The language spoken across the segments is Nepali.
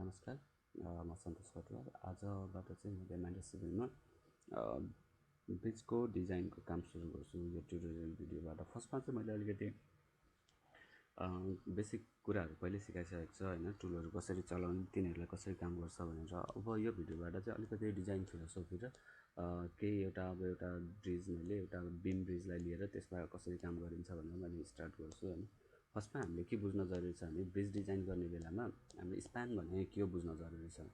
नमस्कार, म सन्तोष कटुवाल। आजबाट चाहिँ मैले माइडस सिभिलमा ब्रिजको डिजाइनको काम सुरु गर्छु यो ट्युटोरियल भिडियोबाट। फर्स्टमा चाहिँ मैले अलिकति बेसिक कुराहरू पहिले सिकाइसकेको छ होइन, टुलहरू कसरी चलाउने, तिनीहरूलाई कसरी काम गर्छ भनेर। अब यो भिडियोबाट चाहिँ अलिकति डिजाइन फिलोसफी र केही एउटा ब्रिज मैले एउटा बिम ब्रिजलाई लिएर त्यसमा कसरी काम गरिन्छ भनेर मैले स्टार्ट गर्छु होइन। फर्स्टमा हामीले के बुझ्न जरुरी छ भने ब्रिज डिजाइन गर्ने बेलामा हामीले स्प्यान भने के हो बुझ्न जरुरी छ।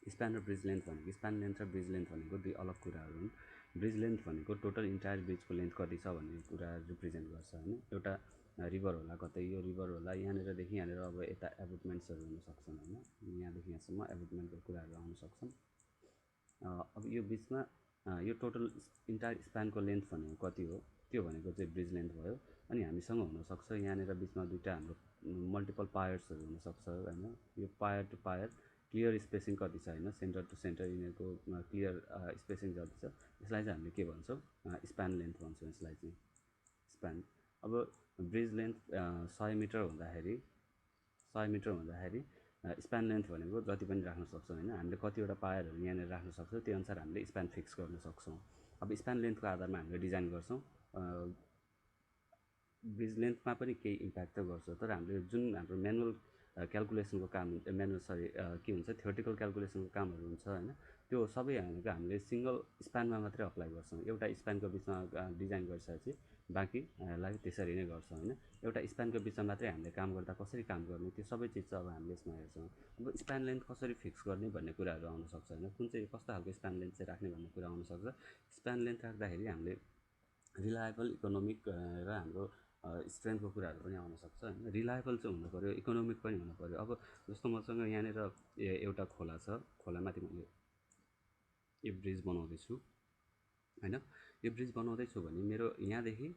स्प्यान र ब्रिज लेन्थ भनेको, स्प्यान लेन्थ र ब्रिज लेन्थ भनेको दुई अलग कुराहरू हुन्। ब्रिज लेन्थ भनेको टोटल इन्टायर ब्रिजको लेन्थ कति छ भन्ने कुरा रिप्रेजेन्ट गर्छ होइन। एउटा रिभर होला, कतै यो रिभर होला, यहाँनिरदेखि यहाँनिर अब यता एबुटमेन्ट्सहरू हुन सक्छन् होइन, यहाँदेखि यहाँसम्म एबुटमेन्टको कुराहरू आउन सक्छन्। अब यो बिचमा यो टोटल इन्टायर स्प्यानको लेन्थ भनेको कति हो, त्यो भनेको चाहिँ ब्रिज लेन्थ भयो। अनि हामीसँग हुनसक्छ यहाँनिर बिचमा दुईवटा हाम्रो मल्टिपल पायर्सहरू हुनसक्छ होइन। यो pier to pier clear spacing कति छ होइन, सेन्टर टु सेन्टर यिनीहरूको क्लियर स्पेसिङ जति छ, यसलाई चाहिँ हामीले के भन्छौँ, स्प्यान लेन्थ भन्छौँ यसलाई चाहिँ स्प्यान। अब ब्रिज लेन्थ 100 मिटर हुँदाखेरि स्प्यान लेन्थ भनेको जति पनि राख्न सक्छौँ होइन। हामीले कतिवटा पायरहरू यहाँनिर राख्न सक्छौँ, त्यो अनुसार हामीले स्प्यान फिक्स गर्न सक्छौँ। अब स्प्यान लेन्थको आधारमा हामीले डिजाइन गर्छौँ। ब्रिज लेन्थमा पनि केही इम्प्याक्ट त गर्छ, तर हामीले जुन हाम्रो म्यानुअल क्यालकुलेसनको काम हुन्छ, के हुन्छ, थ्योरेटिकल क्यालकुलेसनको कामहरू हुन्छ होइन, त्यो सबै हामीले सिङ्गल स्प्यानमा मात्रै अप्लाई गर्छौँ। एउटा स्प्यानको बिचमा डिजाइन गरिसकेपछि बाँकीलाई त्यसरी नै गर्छौँ होइन। एउटा स्प्यानको बिचमा मात्रै हामीले काम गर्दा कसरी काम गर्ने, त्यो सबै चिज चाहिँ अब हामीले यसमा हेर्छौँ। अब स्प्यान लेन्थ कसरी फिक्स गर्ने भन्ने कुराहरू आउनसक्छ होइन, कुन चाहिँ कस्तो खालको स्प्यान लेन्थ चाहिँ राख्ने भन्ने कुरा आउनसक्छ। स्प्यान लेन्थ राख्दाखेरि हामीले रिलायबल, इकोनोमिक र हाम्रो स्ट्रेन्थको कुराहरू पनि आउनसक्छ होइन। रिलायबल चाहिँ हुनु पऱ्यो, इकोनोमिक पनि हुनु पऱ्यो। अब जस्तो मसँग यहाँनिर एउटा खोला छ, खोलामाथि मैले यो ब्रिज बनाउँदैछु होइन। यो ब्रिज बनाउँदैछु भने मेरो यहाँदेखि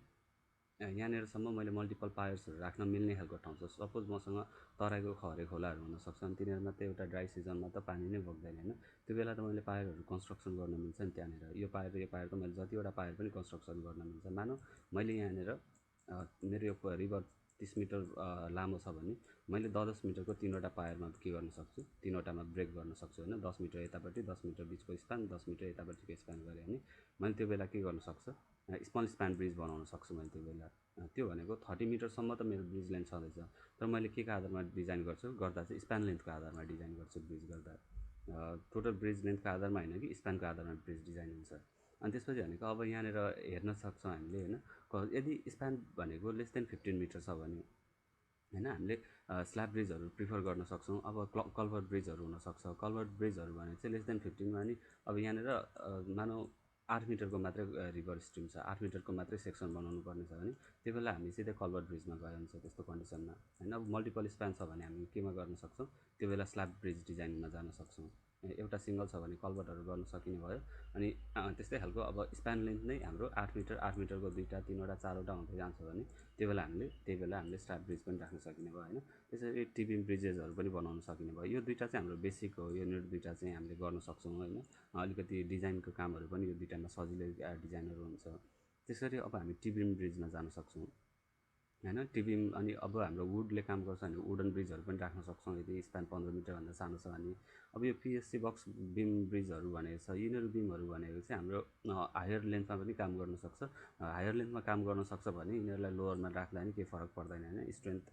यहाँनिरसम्म मैले मल्टिपल पायर्सहरू राख्न मिल्ने खालको ठाउँ छ। सपोज मसँग तराईको खरे खोलाहरू हुनसक्छन्, तिनीहरूमा त एउटा ड्राई सिजनमा त पानी नै बग्दैन होइन। त्यो बेला त मैले पायरहरू कन्स्ट्रक्सन गर्न मिल्छ नि त्यहाँनिर। यो पायर त मैले जतिवटा पायर पनि कन्स्ट्रक्सन गर्न मिल्छ। मानौँ मैले यहाँनिर मेरो यो रिभर 30 मिटर लामो छ भने मैले 10 मिटरको 3वटा पायरमा के गर्न सक्छु, 3वटामा ब्रेक गर्न सक्छु होइन। 10 मिटर यतापट्टि, 10 मिटर बिचको स्प्यान, 10 मिटर यतापट्टिको स्प्यान गरेँ भने मैले त्यो बेला के गर्न सक्छु, स्मल स्प्यान ब्रिज बनाउन सक्छु मैले त्यो बेला। त्यो भनेको 30 मिटरसम्म त मेरो ब्रिज लेन्थ छँदैछ, तर मैले के को आधारमा डिजाइन गर्दा चाहिँ स्प्यान लेन्थको आधारमा डिजाइन गर्छु ब्रिज गर्दा। टोटल ब्रिज लेन्थको आधारमा होइन कि स्प्यानको आधारमा ब्रिज डिजाइन हुन्छ। अनि त्यसपछि भनेको अब यहाँनिर हेर्न सक्छौँ हामीले होइन, यदि स्प्यान भनेको लेस देन 15 मिटर छ भने होइन, हामीले स्ल्याब ब्रिजहरू प्रिफर गर्न सक्छौँ। अब कल्भर्ट ब्रिजहरू हुनसक्छ। कल्भर्ट ब्रिजहरू भने चाहिँ लेस देन 15 भने अब यहाँनिर मानौँ 8 मिटरको मात्रै रिभर स्ट्रिम छ, 8 मिटरको मात्रै सेक्सन बनाउनु पर्ने छ भने त्यो बेला हामी सिधै कल्भर्ट ब्रिजमा गयो हुन्छ त्यस्तो कन्डिसनमा होइन। अब मल्टिपल स्प्यान छ भने हामी केमा गर्न सक्छौँ, त्यो बेला स्ल्याब ब्रिज डिजाइनमा जान सक्छौँ। एउटा सिङ्गल छ भने कल्भर्टहरू गर्न सकिने भयो। अनि त्यस्तै खालको अब स्प्यान लेन्थ नै हाम्रो 8 मिटरको 2टा, 3वटा, 4वटा हुँदै जान्छ भने त्यही बेला हामीले स्ल्याब ब्रिज पनि राख्न सकिने भयो होइन। त्यसरी टिबिम ब्रिजेसहरू पनि बनाउन सकिने भयो। यो दुईवटा चाहिँ हाम्रो बेसिक हो, यो दुईवटा चाहिँ हामीले गर्न सक्छौँ होइन। अलिकति डिजाइनको कामहरू पनि यो दुईवटामा सजिलै डिजाइनहरू हुन्छ। त्यसरी अब हामी टिबिम ब्रिजमा जान सक्छौँ होइन। टिबिम अनि अब हाम्रो वुडले काम गर्छ भने वुडन ब्रिजहरू पनि राख्न सक्छौँ यदि स्प्यान 15 मिटरभन्दा सानो छ भने। अब यो पिएससी बक्स बिम ब्रिजहरू भनेको छ, यिनीहरू बिमहरू भनेको चाहिँ हाम्रो हायर लेन्थमा पनि काम गर्न सक्छ। हायर लेन्थमा काम गर्न सक्छ भने यिनीहरूलाई लोवरमा राख्दा नि केही फरक पर्दैन होइन, स्ट्रेन्थ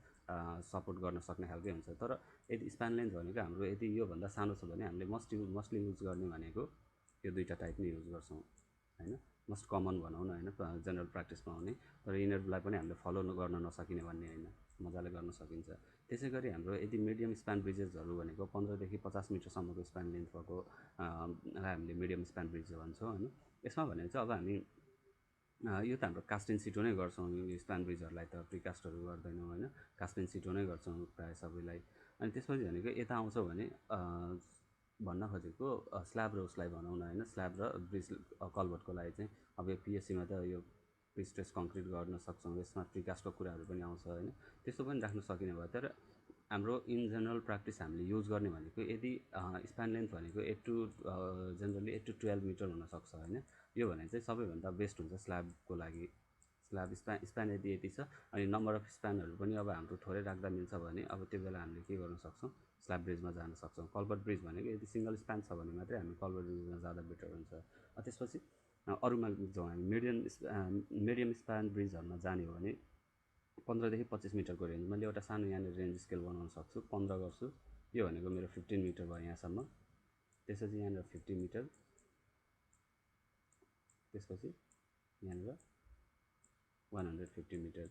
सपोर्ट गर्न सक्ने खालकै हुन्छ। तर यदि स्प्यान लेन्थ भनेको हाम्रो यदि योभन्दा सानो छ भने हामीले मोस्टली युज गर्ने भनेको यो दुईवटा टाइप नै युज गर्छौँ होइन। मोस्ट कमन भनौँ न होइन, जेनरल प्र्याक्टिसमा आउने, तर यिनीहरूलाई पनि हामीले फलो गर्न नसकिने भन्ने होइन, मजाले गर्न सकिन्छ। त्यसै गरी हाम्रो यदि मिडियम स्प्यान ब्रिजेसहरू भनेको 15 देखि 50 मिटरसम्मको स्प्यान लेन्थ भएको हामीले मिडियम स्प्यान ब्रिज भन्छौँ होइन। यसमा भनेको चाहिँ अब हामी यो त हाम्रो कास्ट इन सिटो नै गर्छौँ। यो स्प्यान ब्रिजहरूलाई त प्रिकास्टहरू गर्दैनौँ होइन, कास्ट इन सिटो नै गर्छौँ प्रायः सबैलाई। अनि त्यसपछि भनेको यता आउँछौँ भने भन्न खोजेको स्ल्याब र उसलाई भनौँ न होइन, स्ल्याब र ब्रिज कल्भर्टको लागि चाहिँ अब यो पिएससीमा त यो प्रिस्ट्रेस कङ्क्रिट गर्न सक्छौँ, यसमा प्रिकास्टको कुराहरू पनि आउँछ होइन, त्यस्तो पनि राख्न सकिने भयो। तर हाम्रो इन जेनरल प्र्याक्टिस हामीले युज गर्ने भनेको यदि स्प्यान लेन्थ भनेको 8 to जेनरली 8 to 12 मिटर हुनसक्छ होइन। यो भने चाहिँ सबैभन्दा बेस्ट हुन्छ स्ल्याबको लागि। स्ल्याब स्प्यान यदि यति छ अनि नम्बर अफ स्प्यानहरू पनि अब हाम्रो थोरै राख्दा मिल्छ भने अब त्यो बेला हामीले के गर्न सक्छौँ, स्ल्याब ब्रिजमा जान सक्छौँ। कल्भर्ट ब्रिज भनेको यदि सिङ्गल स्प्यान छ भने मात्रै हामी कल्भर्ट ब्रिजमा जाँदा बेटर हुन्छ। त्यसपछि अरूमा जाउँ हामी मिडियम स्प्यान ब्रिजहरूमा जाने हो भने 15 देखि 25 मिटरको रेन्ज। मैले एउटा सानो यहाँनिर रेन्ज स्केल बनाउन सक्छु, 15 गर्छु। यो भनेको मेरो 15 मिटर भयो यहाँसम्म। त्यसपछि यहाँनिर 50 मिटर, त्यसपछि यहाँनिर 150 मिटर।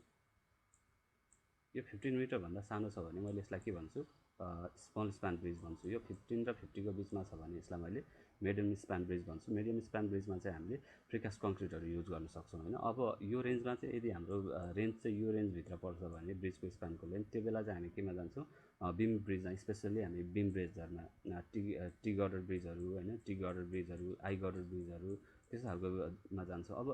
यो 15 मिटरभन्दा सानो छ भने मैले यसलाई के भन्छु, स्मल स्प्यान ब्रिज भन्छु। यो 15 र 50 को बिचमा छ भने यसलाई मैले मिडियम स्प्यान ब्रिज भन्छु। मिडियम स्प्यान ब्रिजमा चाहिँ हामीले प्रिकास्ट कङ्क्रिटहरू युज गर्न सक्छौँ होइन। अब यो रेन्जमा चाहिँ यदि हाम्रो रेन्ज चाहिँ यो रेन्जभित्र पर्छ भने ब्रिजको स्प्यानको लेन्थ, त्यो बेला चाहिँ हामी केमा जान्छौँ, बिम ब्रिजमा, स्पेसल्ली हामी बिम ब्रिजहरूमा, टी गर्डर ब्रिजहरू होइन, टी गर्डर ब्रिजहरू, आई गर्डर ब्रिजहरू, त्यस्तो खालकोमा जान्छौँ। अब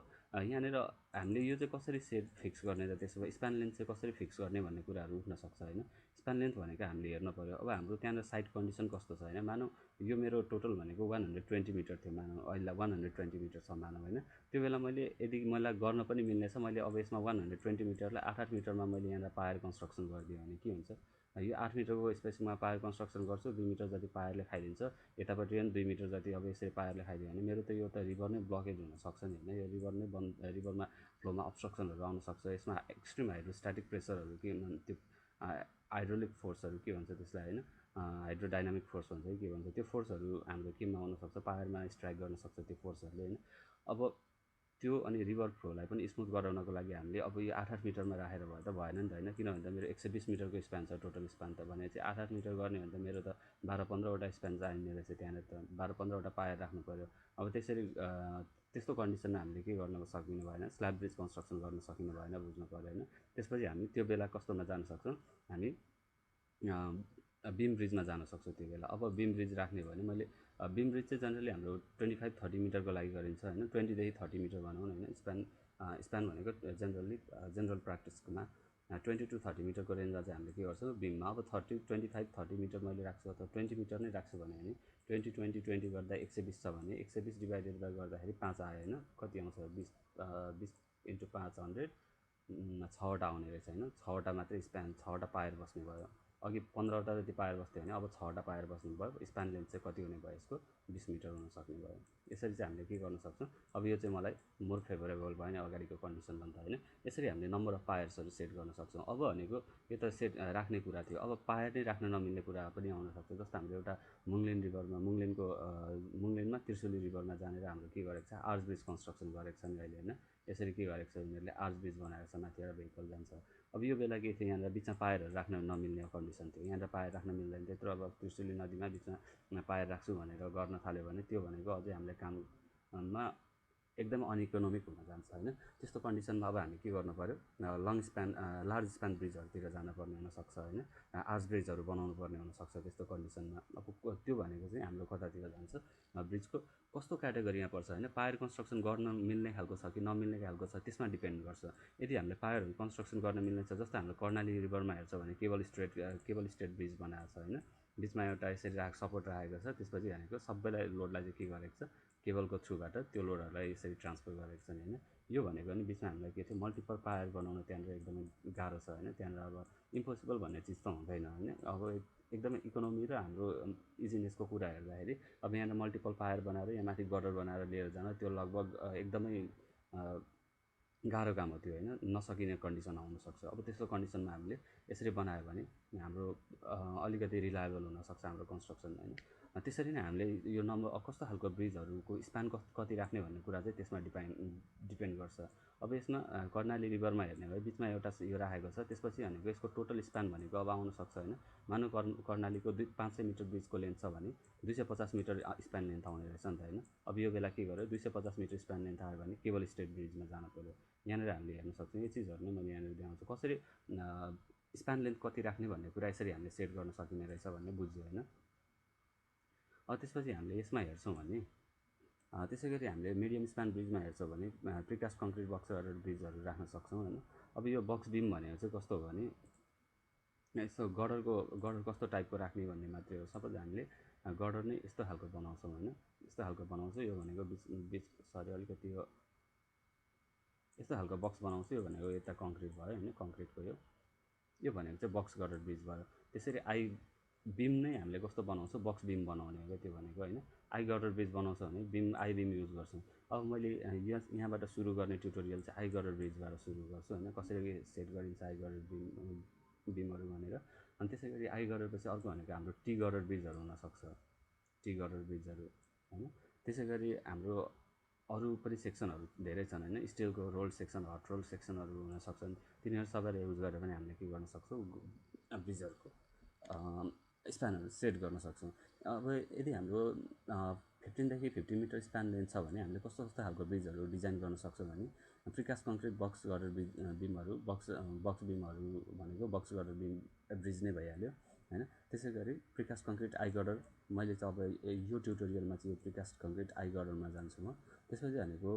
यहाँनिर हामीले यो चाहिँ कसरी सेट फिक्स गर्ने र त्यसो भए स्प्यान लेन्थ चाहिँ कसरी फिक्स गर्ने भन्ने कुराहरू उठ्न सक्छ होइन। स्प्यान लेन्थ भनेको हामीले हेर्नु पऱ्यो, अब हाम्रो त्यहाँनिर साइड कन्डिसन कस्तो छ होइन। मानौँ यो मेरो टोटल भनेको 120 मिटर थियो, मानौँ अहिले 120 मिटर छ मानौँ होइन। त्यो बेला मैले यदि मलाई गर्न पनि मिल्नेछ, मैले अब यसमा 120 मिटरलाई 8-8 मिटरमा मैले यहाँनिर पायर कन्स्ट्रक्सन गरिदिएँ भने के हुन्छ, यो 8 मिटरको स्पेसिङमा पायर कन्स्ट्रक्सन गर्छु, 2 मिटर जति पायरले खाइदिन्छ, यतापट्टि पनि 2 मिटर जति अब यसरी पायरले खाइदियो भने मेरो त यो त रिभर नै ब्लकेज हुनसक्छ नि होइन। यो रिभर नै रिभरमा फ्लोमा अब्स्ट्रक्सनहरू आउन सक्छ। यसमा एक्सट्रिम हाइड्रोस्ट्याटिक प्रेसरहरू के त्यो हाइड्रोलिक फोर्सहरू के भन्छ त्यसलाई होइन, हाइड्रोडाइनामिक फोर्स भन्छ कि के भन्छ, त्यो फोर्सहरू हाम्रो केमा आउनसक्छ, पायरमा स्ट्राइक गर्न सक्छ त्यो फोर्सहरूले होइन। अब त्यो अनि रिभर फ्लोलाई पनि स्मुथ गराउनको लागि हामीले अब यो 8-8 मिटरमा राखेर भए त भएन नि त होइन। किन भन्दा मेरो 120 मिटरको स्प्यान छ टोटल स्प्यान त, भने चाहिँ 8-8 मिटर गर्ने भने त मेरो त 12-15वटा स्प्यान चाहिने रहेछ त्यहाँनिर, त 12-15वटा पायर राख्नु पऱ्यो। अब त्यसरी त्यस्तो कन्डिसनमा हामीले के गर्न सकिनु भएन, स्ल्याब ब्रिज कन्स्ट्रक्सन गर्न सकिनु भएन, बुझ्नु पऱ्यो होइन। त्यसपछि हामी त्यो बेला कस्तोमा जान सक्छौँ, हामी बिम ब्रिजमा जान सक्छौँ त्यो बेला। अब बिम ब्रिज राख्ने हो भने मैले बिम ब्रिज चाहिँ जनरली हाम्रो 25-30 मिटरको लागि गरिन्छ होइन, 20 देखि 30 मिटर भनौँ न होइन। स्प्यान भनेको जेनरल प्र्याक्टिसकोमा 20 to 30 मिटरको रेन्जमा चाहिँ हामीले के गर्छौँ बिममा। अब 25-30 मिटर मैले राख्छु अथवा 20 मिटर नै राख्छु भने 20-20-20 गर्दा 120 छ भने 120 डिभाइडेड बाई गर्दाखेरि 5 आयो होइन। कति आउँछ, 20 इन्टु 500, 6वटा आउने रहेछ होइन। 6वटा मात्रै स्प्यान, 6वटा पायर बस्ने भयो। अघि 15वटा जति पायर बस्थ्यो भने अब 6वटा पायर बस्नु भयो। स्प्यान लेन्थ चाहिँ कति हुने भयो यसको, 20 मिटर हुन सक्ने भयो। यसरी चाहिँ हामीले के गर्न सक्छौँ, अब यो चाहिँ मलाई मोर फेभरेबल भयो नि अगाडिको कन्डिसनभन्दा होइन। यसरी हामीले नम्बर अफ पायर्सहरू सेट गर्न सक्छौँ। अब भनेको यो त सेट राख्ने कुरा थियो, अब पायर नै राख्न नमिल्ने कुरा पनि आउन सक्छ। जस्तो हामीले एउटा मुङ्लेन रिभरमा, मुङ्लेनमा त्रिशुली रिभरमा जानेर हाम्रो के गरेको छ, आर्च ब्रिज कन्स्ट्रक्सन गरेको छ नि अहिले होइन। यसरी के गरेको छ उनीहरूले, आर्च ब्रिज बनाएको छ, माथिबाट भेहिकल जान्छ। अब यो बेला के थियो, यहाँनिर बिचमा पायरहरू राख्न नमिल्ने कन्डिसन थियो, यहाँनिर पायर राख्न मिल्दैन। त्यत्रो अब त्रिशुली नदीमा बिचमा पायर राख्छु भनेर गर्न थाल्यो भने त्यो भनेको अझै हामीले काममा एकदमै अनइकोनोमिक हुन जान्छ होइन। त्यस्तो कन्डिसनमा अब हामी के गर्नु पऱ्यो, लार्ज स्प्यान ब्रिजहरूतिर जानुपर्ने हुनसक्छ होइन। आर्च ब्रिजहरू बनाउनु पर्ने हुनसक्छ त्यस्तो कन्डिसनमा। अब त्यो भनेको चाहिँ हाम्रो कतातिर जान्छ, ब्रिजको कस्तो क्याटेगोरीमा पर्छ होइन। पायर कन्स्ट्रक्सन गर्न मिल्ने खालको छ कि नमिल्ने खालको छ त्यसमा डिपेन्ड गर्छ। यदि हामीले पायरहरू कन्स्ट्रक्सन गर्न मिल्ने छ, जस्तो हाम्रो कर्णाली रिभरमा हेर्छ भने केबल स्ट्रेट ब्रिज बनाएको छ होइन। बिचमा एउटा यसरी सपोर्ट राखेको छ, त्यसपछि भनेको सबैलाई लोडलाई चाहिँ के गरेको छ, केबलको थ्रुबाट त्यो लोडहरूलाई यसरी ट्रान्सफर गरेको छ नि होइन। यो भनेको नि बिचमा हामीलाई के थियो, मल्टिपल पायर बनाउन त्यहाँनिर एकदमै गाह्रो छ होइन। त्यहाँनिर अब इम्पोसिबल भन्ने चिज त हुँदैन होइन। अब एकदमै इकोनोमी र हाम्रो इजिनेसको कुरा हेर्दाखेरि अब यहाँनिर मल्टिपल पायर बनाएर यहाँ माथि गर्डर बनाएर लिएर जान त्यो लगभग एकदमै गाह्रो काम हो त्यो होइन, नसकिने कन्डिसन आउनसक्छ। अब त्यस्तो कन्डिसनमा हामीले यसरी बनायो भने हाम्रो अलिकति रिलायबल हुनसक्छ हाम्रो कन्स्ट्रक्सन होइन। त्यसरी नै हामीले यो नम्बर कस्तो खालको ब्रिजहरूको स्प्यान कति राख्ने भन्ने कुरा चाहिँ त्यसमा डिपेन्ड गर्छ। अब यसमा कर्णाली रिभरमा हेर्ने भए बिचमा एउटा यो राखेको छ, त्यसपछि भनेको यसको टोटल स्प्यान भनेको अब आउनसक्छ होइन। मानौँ कर्णालीको 500 मिटर ब्रिजको लेन्थ छ भने 250 मिटर स्प्यान लेन्थ आउने रहेछ नि त होइन। अब यो बेला के गर्यो, 250 मिटर स्प्यान लेन्थ आयो भने केबल स्ट्रेट ब्रिजमा जानु पऱ्यो। यहाँनिर हामीले हेर्न सक्छौँ यो चिजहरू नै मैले यहाँनिर देखाउँछु, कसरी स्प्यान लेन्थ कति राख्ने भन्ने कुरा यसरी हामीले सेट गर्न सकिने रहेछ भन्ने बुझ्यो होइन। त्यसपछि हामीले यसमा हेर्छौँ भने त्यसै गरी हामीले मिडियम स्प्यान ब्रिजमा हेर्छौँ भने प्रिकास्ट कङ्क्रिट बक्सहरू ब्रिजहरू राख्न सक्छौँ होइन। अब यो बक्स बिम भनेको चाहिँ कस्तो हो भने यस्तो गर्डर कस्तो टाइपको राख्ने भन्ने मात्रै हो। सपोज हामीले गर्डर नै यस्तो खालको बनाउँछौँ होइन, यस्तो खालको बनाउँछौँ। यो भनेको अलिकति यस्तो खालको बक्स बनाउँछु, यो भनेको यता कङ्क्रिट भयो होइन, कङ्क्रिटको यो भनेको चाहिँ बक्स गर्डर ब्रिज भयो। त्यसरी बिम नै हामीले कस्तो बनाउँछौँ, बक्स बिम बनाउने हो क्या त्यो भनेको होइन। आई गर्डर ब्रिज बनाउँछ भने बिम आई बिम युज गर्छौँ। अब मैले यहाँबाट सुरु गर्ने ट्युटोरियल चाहिँ आई गर्डर ब्रिजबाट सुरु गर्छु होइन, कसरी सेट गरिन्छ आई गर्डर बिमहरू भनेर। अनि त्यसै गरी आई गर्डरपछि अर्को भनेको हाम्रो टी गर्डर ब्रिजहरू हुनसक्छ, टी गर्डर ब्रिजहरू होइन। त्यसै गरी हाम्रो अरू पनि सेक्सनहरू धेरै छन् होइन, स्टिलको रोल सेक्सन, हट रोल सेक्सनहरू हुन सक्छन्। तिनीहरू सबैलाई युज गरेर पनि हामीले के गर्न सक्छौँ, ब्रिजहरूको स्प्यानहरू सेट गर्न सक्छौँ। अब यदि हाम्रो 15देखि 50 मिटर स्प्यान लेन्थ छ भने हामीले कस्तो कस्तो खालको ब्रिजहरू डिजाइन गर्न सक्छौँ भने precast concrete box girder बिमहरू, box बिमहरू भनेको बक्स गर्डर बिम ब्रिज नै भइहाल्यो होइन। त्यसै गरी प्रिकास्ट कङ्क्रिट आई गर्डर, मैले चाहिँ अब यो ट्युटोरियलमा चाहिँ यो प्रिकास्ट कङ्क्रिट आई गर्डरमा जान्छु म। त्यसपछि भनेको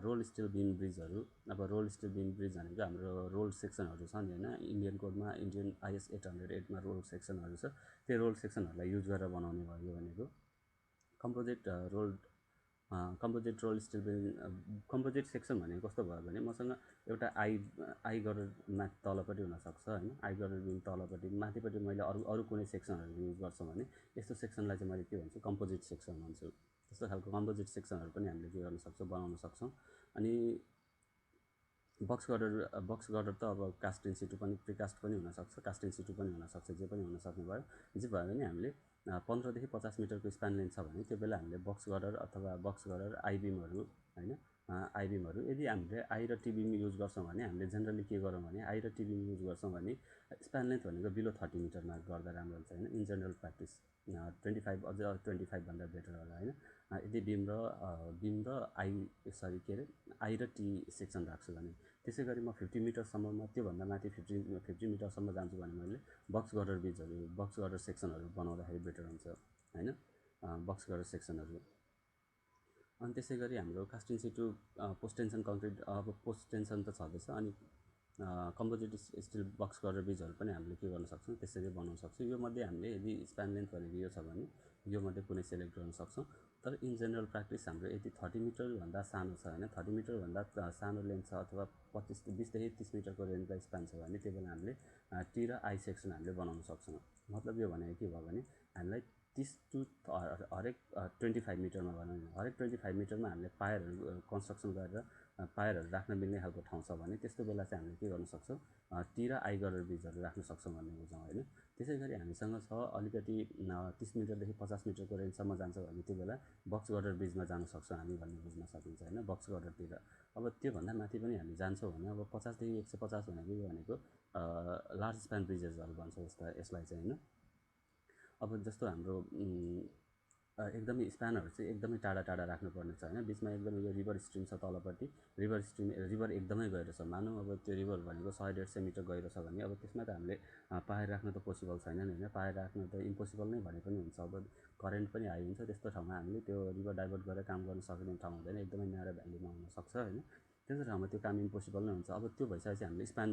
रोल स्टिल बिम ब्रिजहरू। अब रोल स्टिल बिम ब्रिज भनेको हाम्रो रोल सेक्सनहरू छ नि होइन, इन्डियन कोडमा इन्डियन IS 808मा रोल सेक्सनहरू छ, त्यो रोल सेक्सनहरूलाई युज गरेर बनाउने भयो भनेको कम्पोजिट रोल स्टिल बिम। कम्पोजिट सेक्सन भनेको कस्तो भयो भने मसँग एउटा आई गर्डर माथि तलपट्टि हुनसक्छ होइन, आई गर्डर बिम तलपट्टि, माथिपट्टि मैले अरू कुनै सेक्सनहरू युज गर्छु भने यस्तो सेक्सनलाई चाहिँ मैले के भन्छु, कम्पोजिट सेक्सन भन्छु। त्यस्तो खालको कम्पोजिट सेक्सनहरू पनि हामीले के गर्न सक्छौँ, बनाउन सक्छौँ। अनि बक्स गर्डर त अब कास्ट इन सिटु पनि, प्रिकास्ट पनि हुनसक्छ, कास्ट इन सिटु पनि हुनसक्छ, जे पनि हुनसक्ने भयो। जे भयो भने हामीले 15देखि 50 मिटरको स्प्यान लेन्थ छ भने त्यो बेला हामीले बक्स गर्डर अथवा बक्स गर्डर आइबिमहरू होइन, आइबिमहरू। यदि हामीले आई र टी बिम युज गर्छौँ भने हामीले जेनरली के गरौँ भने आई र टी बिम युज गर्छौँ भने स्प्यान लेन्थ भनेको बिलो 30 मिटरमा गर्दा राम्रो हुन्छ होइन, इन जेनरल प्र्याक्टिस 25 अझै 25 भन्दा बेटर होला होइन। यदि बिम र आई र टी सेक्सन राख्छु भने। त्यसै गरी म 50 मिटरसम्ममा, त्योभन्दा माथि 50 मिटरसम्म जान्छु भने मैले बक्स गर्डर ब्रिजहरू, बक्स गर्डर सेक्सनहरू बनाउँदाखेरि बेटर हुन्छ होइन, बक्स गर्डर सेक्सनहरू। अनि त्यसै गरी हाम्रो cast in situ post tension concrete, अब पोस्ट टेन्सन त छँदैछ। अनि कम्पोजिट स्टिल बक्स गर्डर ब्रिजहरू पनि हामीले के गर्न सक्छौँ, त्यसरी बनाउन सक्छौँ। यो मध्ये हामीले यदि स्प्यान लेन्थ भनेको यो छ भने यो मध्ये कुनै सेलेक्ट गर्न सक्छौँ। तर इन जेनरल प्र्याक्टिस हाम्रो यदि 30 मिटरभन्दा सानो छ होइन, 30 मिटरभन्दा सानो लेन्थ छ अथवा 20देखि 30 मिटरको रेन्जमा स्प्यान छ भने त्यो बेला हामीले टी र आई सेक्सन हामीले बनाउन सक्छौँ। मतलब यो भनेको के भयो भने हामीलाई 30 टु हरेक 25 मिटरमा भनौँ न, हरेक 25 मिटरमा हामीले पायरहरू कन्स्ट्रक्सन गरेर पायरहरू राख्न मिल्ने खालको ठाउँ छ भने त्यस्तो बेला चाहिँ हामीले के गर्न सक्छौँ, टी र आई गर्डर ब्रिजहरू राख्न सक्छौँ भन्ने बुझौँ होइन। त्यसै गरी हामीसँग छ अलिकति 30 मिटरदेखि 50 मिटरको रेन्जसम्म जान्छ भने त्यो बेला बक्स गर्डर ब्रिजमा जान सक्छौँ हामी भन्ने बुझ्न सकिन्छ होइन, बक्स गर्डरतिर। अब त्योभन्दा माथि पनि हामी जान्छौँ भने अब 50देखि 150 भनेको लार्ज स्प्यान ब्रिजेसहरू भन्छ यसलाई चाहिँ होइन। अब जस्तो हाम्रो एकदमै स्प्यानहरू चाहिँ एकदमै टाढा टाढा राख्नुपर्ने छ होइन, बिचमा एकदमै यो रिभर स्ट्रिम छ तलपट्टि, रिभर एकदमै गहिरो छ, मानौँ अब त्यो रिभर भनेको 100-150 मिटर गहिरो छ भने अब त्यसमा त हामीले पायर राख्न त पोसिबल छैन नि होइन, पायर राख्न त इम्पोसिबल नै भने पनि हुन्छ। अब करेन्ट पनि हाई हुन्छ, त्यस्तो ठाउँमा हामीले त्यो रिभर डाइभर्ट गरेर काम गर्न सक्ने ठाउँ हुँदैन, एकदमै न्यारो भ्यालीमा हुनसक्छ होइन, त्यस्तो ठाउँमा त्यो काम इम्पोसिबल नै हुन्छ। अब त्यो भइसकेपछि हामीले स्प्यान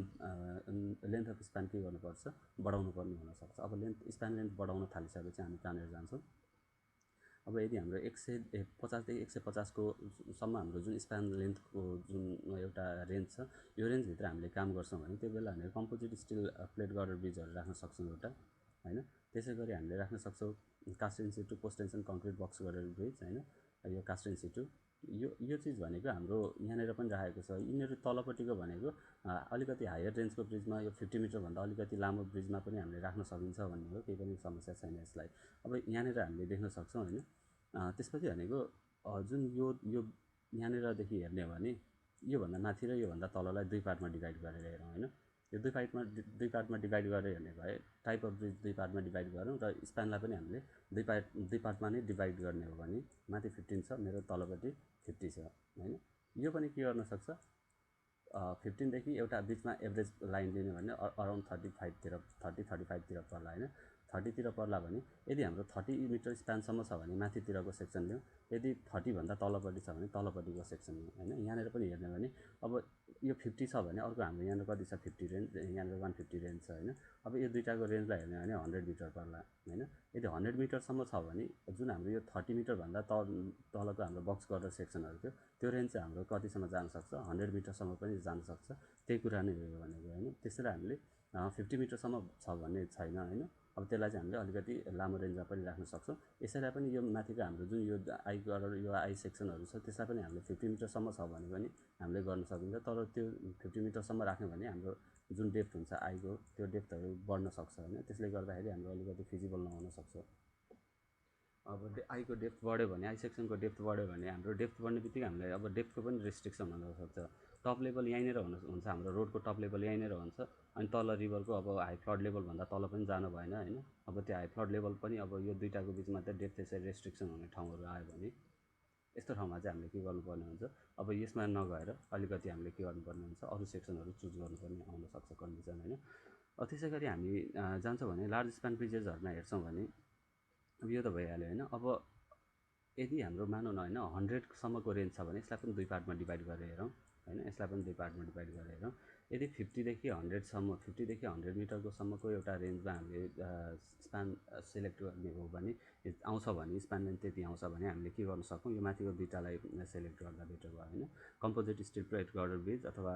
लेन्थ अफ स्प्यान के गर्नुपर्छ, बढाउनु पर्ने हुनसक्छ। अब स्प्यान लेन्थ बढाउन थालिसकेपछि हामी कहाँनिर जान्छौँ, अब यदि हाम्रो 50देखि 150को सम्म हाम्रो जुन स्प्यान लेन्थको जुन एउटा रेन्ज छ, यो रेन्जभित्र हामीले काम गर्छौँ भने त्यो बेला हामीले कम्पोजिट स्टिल प्लेट गर्डर ब्रिजहरू राख्न सक्छौँ एउटा होइन। त्यसै गरी हामीले राख्न सक्छौँ cast in situ post tension concrete box girder bridge होइन, यो कास्ट इन सिटु। यो चिज भनेको हाम्रो यहाँनिर पनि राखेको छ। यिनीहरू तलपट्टिको भनेको अलिकति हायर रेन्जको ब्रिजमा, यो 50 मिटरभन्दा अलिकति लामो ब्रिजमा पनि हामीले राख्न सकिन्छ भन्ने हो, केही पनि समस्या छैन यसलाई। अब यहाँनिर हामीले देख्न सक्छौँ होइन। त्यसपछि भनेको जुन यो यहाँनिरदेखि हेर्ने हो भने योभन्दा माथि र योभन्दा तललाई दुई पार्टमा डिभाइड गरेर हेरौँ होइन। यो दुई पार्टमा डिभाइड गरेर हेर्ने भए टाइप अफ ब्रिज दुई पार्टमा डिभाइड गरौँ र स्प्यानलाई पनि हामीले दुई पार्टमा नै डिभाइड गर्ने हो भने माथि 15 छ, मेरो तलपट्टि 50 छ होइन। यो पनि के गर्न सक्छ, 15देखि एउटा बिचमा एभरेज लाइन लिने भने अराउन्ड 30-35तिर पर्ला होइन, 30तिर पर्ला भने यदि हाम्रो 30 मिटर स्प्यानसम्म छ भने माथितिरको सेक्सन लिउँ, यदि 30भन्दा तलपट्टि छ भने तलपट्टिको सेक्सन लिउँ होइन। यहाँनिर पनि हेर्ने भने अब यो 50 छ भने अर्को हाम्रो यहाँनिर कति छ, 50 रेन्ज, यहाँनिर 150 रेन्ज छ होइन। अब यो दुइटाको रेन्जलाई हेर्ने भने 100 मिटर पर्ला होइन। यदि 100 मिटरसम्म छ भने जुन हाम्रो यो 30 मिटरभन्दा तलको हाम्रो बक्स गर्डर सेक्सनहरू थियो त्यो रेन्ज चाहिँ हाम्रो कतिसम्म जान सक्छ, 100 मिटरसम्म पनि जान सक्छ। त्यही कुरा नै हो भनेको होइन। त्यसैले हामीले 50 मिटरसम्म छ भन्ने छैन होइन, अब त्यसलाई चाहिँ हामीले अलिकति लामो रेन्जमा पनि राख्न सक्छौँ। यसरी पनि यो माथिको हाम्रो जुन यो आई गरेर यो आई सेक्सनहरू छ त्यसलाई पनि हामीले 50 मिटरसम्म छ भने पनि हामीले गर्न सकिन्छ। तर त्यो 50 मिटरसम्म राख्यो भने हाम्रो जुन डेप्थ हुन्छ आईको त्यो डेप्थहरू बढ्न सक्छ होइन, त्यसले गर्दाखेरि हाम्रो अलिकति फिजिबल नहुन सक्छ। अब आईको डेप्थ बढ्यो भने, आई सेक्सनको डेप्थ बढ्यो भने हाम्रो डेप्थ बढ्ने बित्तिकै हामीलाई अब डेप्थको पनि रेस्ट्रिक्सन हुनसक्छ। टप लेभल यहीँनिर हुन्छ, हाम्रो रोडको टप लेभल यहीँनिर हुन्छ, अनि तल रिभरको अब हाई फ्लड लेभलभन्दा तल पनि जानु भएन होइन। अब त्यो हाई फ्लड लेभल पनि अब यो दुइटाको बिचमा त डेप्थ यसरी रेस्ट्रिक्सन हुने ठाउँहरू आयो भने यस्तो ठाउँमा चाहिँ हामीले के गर्नुपर्ने हुन्छ, अब यसमा नगएर अलिकति हामीले के गर्नुपर्ने हुन्छ, अरू सेक्सनहरू चुज गर्नुपर्ने आउनसक्छ कन्डिसन होइन। त्यसै गरी हामी जान्छौँ भने लार्ज स्प्यान ब्रिजेसहरूमा हेर्छौँ भने अब यो त भइहाल्यो होइन। अब यदि हाम्रो मानौँ न होइन 100सम्मको रेन्ज छ भने यसलाई पनि दुई पार्टमा डिभाइड गरेर हेरौँ होइन, यसलाई पनि दुई पार्टमा डिभाइड गरेर हेरौँ। यदि 50देखि 100सम्म 50देखि 100 मिटरको सम्मको एउटा रेन्जमा हामीले स्प्यान सेलेक्ट गर्ने हो भने आउँछ भने स्प्यान लेन्थ त्यति आउँछ भने हामीले के गर्न सक्छौँ, यो माथिको दुइटालाई सेलेक्ट गर्दा बेटर भयो होइन। Composite steel plate girder bridge अथवा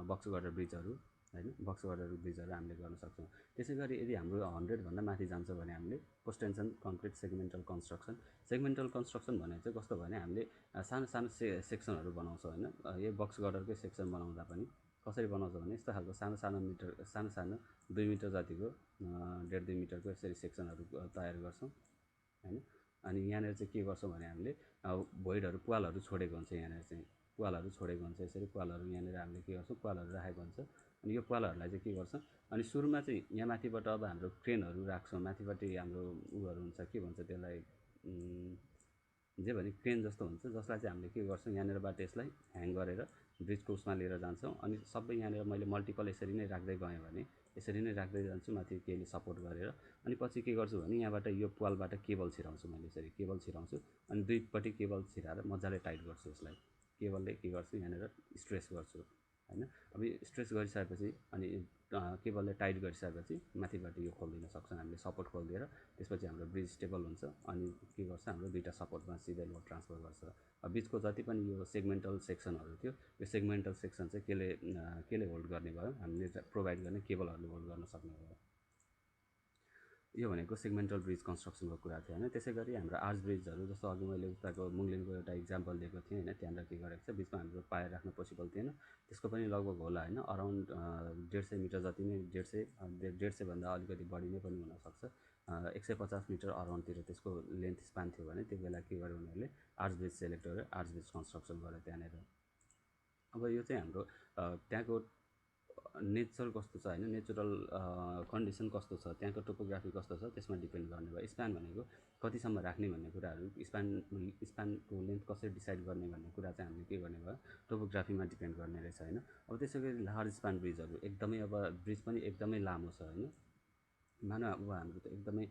बक्स गर्डर ब्रिजहरू होइन, बक्स गर्डर ब्रिजहरू हामीले गर्न सक्छौँ। त्यसै गरी यदि हाम्रो 100भन्दा माथि जान्छ भने हामीले post tension concrete segmental construction. Segmental construction भनेको चाहिँ कस्तो भने हामीले सानो सानो सेक्सनहरू बनाउँछौँ होइन। यो बक्स गर्डरकै सेक्सन बनाउँदा पनि कसरी बनाउँछ भने यस्तो खालको सानो सानो 2 मिटर जतिको 1.5-2 मिटरको यसरी सेक्सनहरू तयार गर्छौँ होइन। अनि यहाँनिर चाहिँ के गर्छौँ भने हामीले भोइडहरू प्वालहरू छोडेको हुन्छ, यहाँनिर चाहिँ प्वालहरू छोडेको हुन्छ। यसरी प्वालहरू यहाँनिर हामीले के गर्छौँ, प्वालहरू राखेको हुन्छ। अनि यो प्वालहरूलाई चाहिँ के गर्छौँ, अनि सुरुमा चाहिँ यहाँ माथिबाट अब हाम्रो क्रेनहरू राख्छौँ, माथिपट्टि हाम्रो उहरू हुन्छ के भन्छ त्यसलाई, जे भने क्रेन जस्तो हुन्छ, जसलाई चाहिँ हामीले के गर्छौँ यहाँनिरबाट यसलाई ह्याङ गरेर ब्रिजको उसमा लिएर जान्छौँ। अनि सबै यहाँनिर मैले मल्टिपल यसरी नै राख्दै गएँ भने यसरी नै राख्दै जान्छु माथि केले सपोर्ट गरेर। अनि पछि के गर्छु भने यहाँबाट यो प्वालबाट केबल छिराउँछु, मैले यसरी केबल छिराउँछु अनि दुईपट्टि केबल छिराएर मजाले टाइट गर्छु यसलाई। केबलले के गर्छु यहाँनिर स्ट्रेस गर्छु होइन। अब स्ट्रेस गरिसकेपछि अनि केबलले टाइट गरिसकेपछि माथिबाट यो खोलिदिन सक्छौँ हामीले, सपोर्ट खोलिदिएर त्यसपछि हाम्रो ब्रिज स्टेबल हुन्छ। अनि के गर्छ, हाम्रो दुईवटा सपोर्टमा सिधै लोड ट्रान्सफर गर्छ। बिचको जति पनि यो सेगमेन्टल सेक्सनहरू थियो यो सेगमेन्टल सेक्सन चाहिँ केले होल्ड गर्ने भयो, हामीले प्रोभाइड गर्ने केबलहरूले होल्ड गर्न सक्ने भयो। यो भनेको सेगमेन्टल ब्रिज कन्स्ट्रक्सनको कुरा थियो होइन। त्यसै गरी हाम्रो आर्च ब्रिजहरू जस्तो अघि मैले उताको मुङ्लिनको एउटा इक्जाम्पल दिएको थिएँ होइन, त्यहाँनिर के गरेको छ बिचमा हाम्रो पाएर राख्न पोसिबल थिएन, त्यसको पनि लगभग होला होइन अराउन्ड 150 मिटर जति नै 150 भन्दा अलिकति बढी नै पनि हुनसक्छ, 150 मिटर अराउन्डतिर त्यसको लेन्थ स्पान थियो भने त्यो बेला के गर्यो उनीहरूले आर्च ब्रिज सेलेक्ट गरेर आर्च ब्रिज कन्स्ट्रक्सन गर्यो त्यहाँनिर। अब यो चाहिँ हाम्रो त्यहाँको नेचर कस्तो छ होइन, नेचुरल कन्डिसन कस्तो छ, त्यहाँको टोपोग्राफी कस्तो छ त्यसमा डिपेन्ड गर्ने भयो। स्प्यान भनेको कतिसम्म राख्ने भन्ने कुराहरू, स्प्यानको लेन्थ कसरी डिसाइड गर्ने भन्ने कुरा चाहिँ हामीले के गर्ने भयो, टोपोग्राफीमा डिपेन्ड गर्ने रहेछ होइन। अब त्यसै गरी लार्ज स्प्यान ब्रिजहरू एकदमै, अब ब्रिज पनि एकदमै लामो छ होइन। मानव अब हाम्रो त एकदमै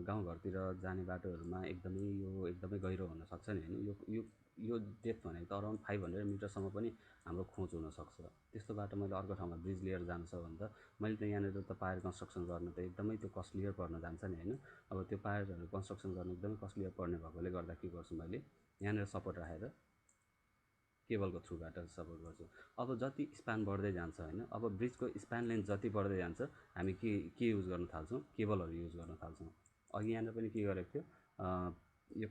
गाउँघरतिर जाने बाटोहरूमा एकदमै गहिरो हुनसक्छ नि होइन। यो डेप्थ भनेको त अराउन्ड 500 मिटरसम्म पनि हाम्रो खोज हुनसक्छ। त्यस्तो बाटो मैले अर्को ठाउँमा ब्रिज लिएर जानु छ भने त मैले त यहाँनिर त पायर कन्स्ट्रक्सन गर्नु त एकदमै त्यो कस्टलियर पर्न जान्छ नि होइन। अब त्यो पायरहरू कन्स्ट्रक्सन गर्नु एकदमै कस्टलियर पर्ने भएकोले गर्दा के गर्छु मैले यहाँनिर सपोर्ट राखेर केबलको थ्रुबाट सपोर्ट गर्छु। अब जति स्प्यान बढ्दै जान्छ होइन, अब ब्रिजको स्प्यान लेन्थ जति बढ्दै जान्छ हामी के युज गर्न थाल्छौँ, केबलहरू युज गर्न थाल्छौँ। अघि यहाँनिर पनि के गरेको थियो, यो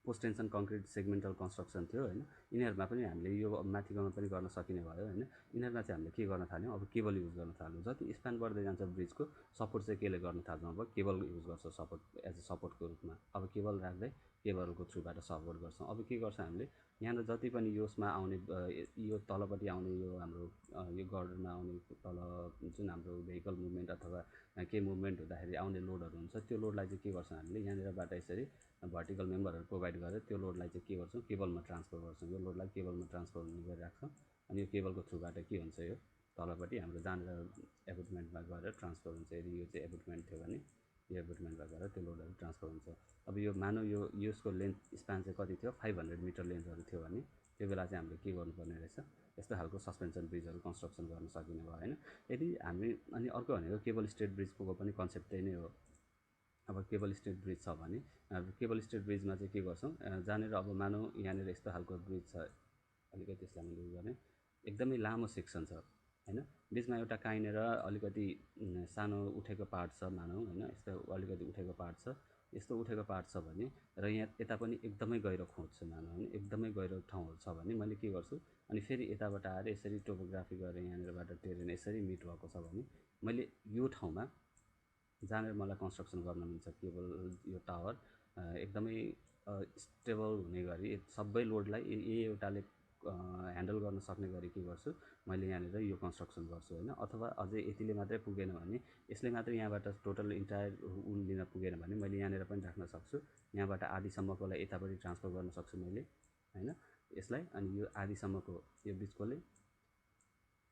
post tension concrete segmental construction थियो होइन, यिनीहरूमा पनि हामीले यो माथिकोमा पनि गर्न सकिने भयो होइन। यिनीहरूमा चाहिँ हामीले के गर्न थाल्यौँ, अब केबल युज गर्न थाल्यौँ। जति स्प्यान बढ्दै जान्छ ब्रिजको सपोर्ट चाहिँ केले गर्न थाल्छौँ, अब केबल युज गर्छ सपोर्ट, एज अ सपोर्टको रूपमा। अब केबल राख्दै केबलको थ्रुबाट सपोर्ट गर्छौँ। अब के गर्छ हामीले यहाँनिर जति पनि यसमा आउने यो तलपट्टि आउने यो हाम्रो यो गर्डरमा आउने तल जुन हाम्रो भेहिकल मुभमेन्ट अथवा केही मुभमेन्ट हुँदाखेरि आउने लोडहरू हुन्छ त्यो लोडलाई चाहिँ के गर्छौँ हामीले यहाँनिरबाट यसरी भर्टिकल मेम्बरहरू प्रोभाइड गरेर त्यो लोडलाई चाहिँ के गर्छौँ केबलमा ट्रान्सफर गर्छौँ। यो लोडलाई केबलमा ट्रान्सफर हुने गरी राख्छौँ अनि यो केबलको थ्रुबाट के हुन्छ, यो तलपट्टि हाम्रो जहाँनिर एबुटमेन्टमा गएर ट्रान्सफर हुन्छ। यदि यो चाहिँ एबुटमेन्ट थियो भने यो एबुटमेन्टमा गएर त्यो लोडहरू ट्रान्सफर हुन्छ। अब यो मानौ यसको लेन्थ स्प्यान चाहिँ कति थियो, 500 मिटर लेन्थहरू थियो भने त्यो बेला चाहिँ हामीले के गर्नुपर्ने रहेछ, यस्तो खालको सस्पेन्सन ब्रिजहरू कन्स्ट्रक्सन गर्न सकिने भयो होइन। यदि हामी अनि अर्को भनेको केबल स्टेट ब्रिजको पनि कन्सेप्ट त्यही नै हो। अब केबल स्टेट ब्रिज छ भने केबल स्टेट ब्रिजमा चाहिँ के गर्छौँ, जहाँनिर अब मानौ यहाँनिर यस्तो खालको ब्रिज छ, अलिकति त्यसलाई मैले उयो गरेँ, एकदमै लामो सेक्सन छ होइन। बिचमा एउटा कहीँनिर अलिकति सानो उठेको पार्ट छ मानौँ होइन, यस्तो अलिकति उठेको पार्ट छ, यस्तो उठेको पार्ट छ भने र यहाँ यता पनि एकदमै गहिरो खोज्छु मानौँ होइन, एकदमै गहिरो ठाउँहरू छ भने मैले के गर्छु, अनि फेरि यताबाट आएर यसरी टोपोग्राफी गरेर यहाँनिरबाट टेरेन यसरी मिट भएको छ भने मैले यो ठाउँमा जहाँनिर मलाई कन्स्ट्रक्सन गर्न मिल्छ केबल यो टावर एकदमै स्टेबल हुने गरी सबै लोडलाई एउटाले ह्यान्डल गर्न सक्ने गरी के गर्छु, मैले यहाँनिर यो कन्स्ट्रक्सन गर्छु होइन। अथवा अझै यतिले मात्रै पुगेन भने यसले मात्रै यहाँबाट टोटल इन्टायर उन लिन पुगेन भने मैले यहाँनिर पनि राख्न सक्छु, यहाँबाट आधीसम्मकोलाई यतापट्टि ट्रान्सफर गर्न सक्छु मैले होइन यसलाई, अनि यो आधीसम्मको यो बिचकोले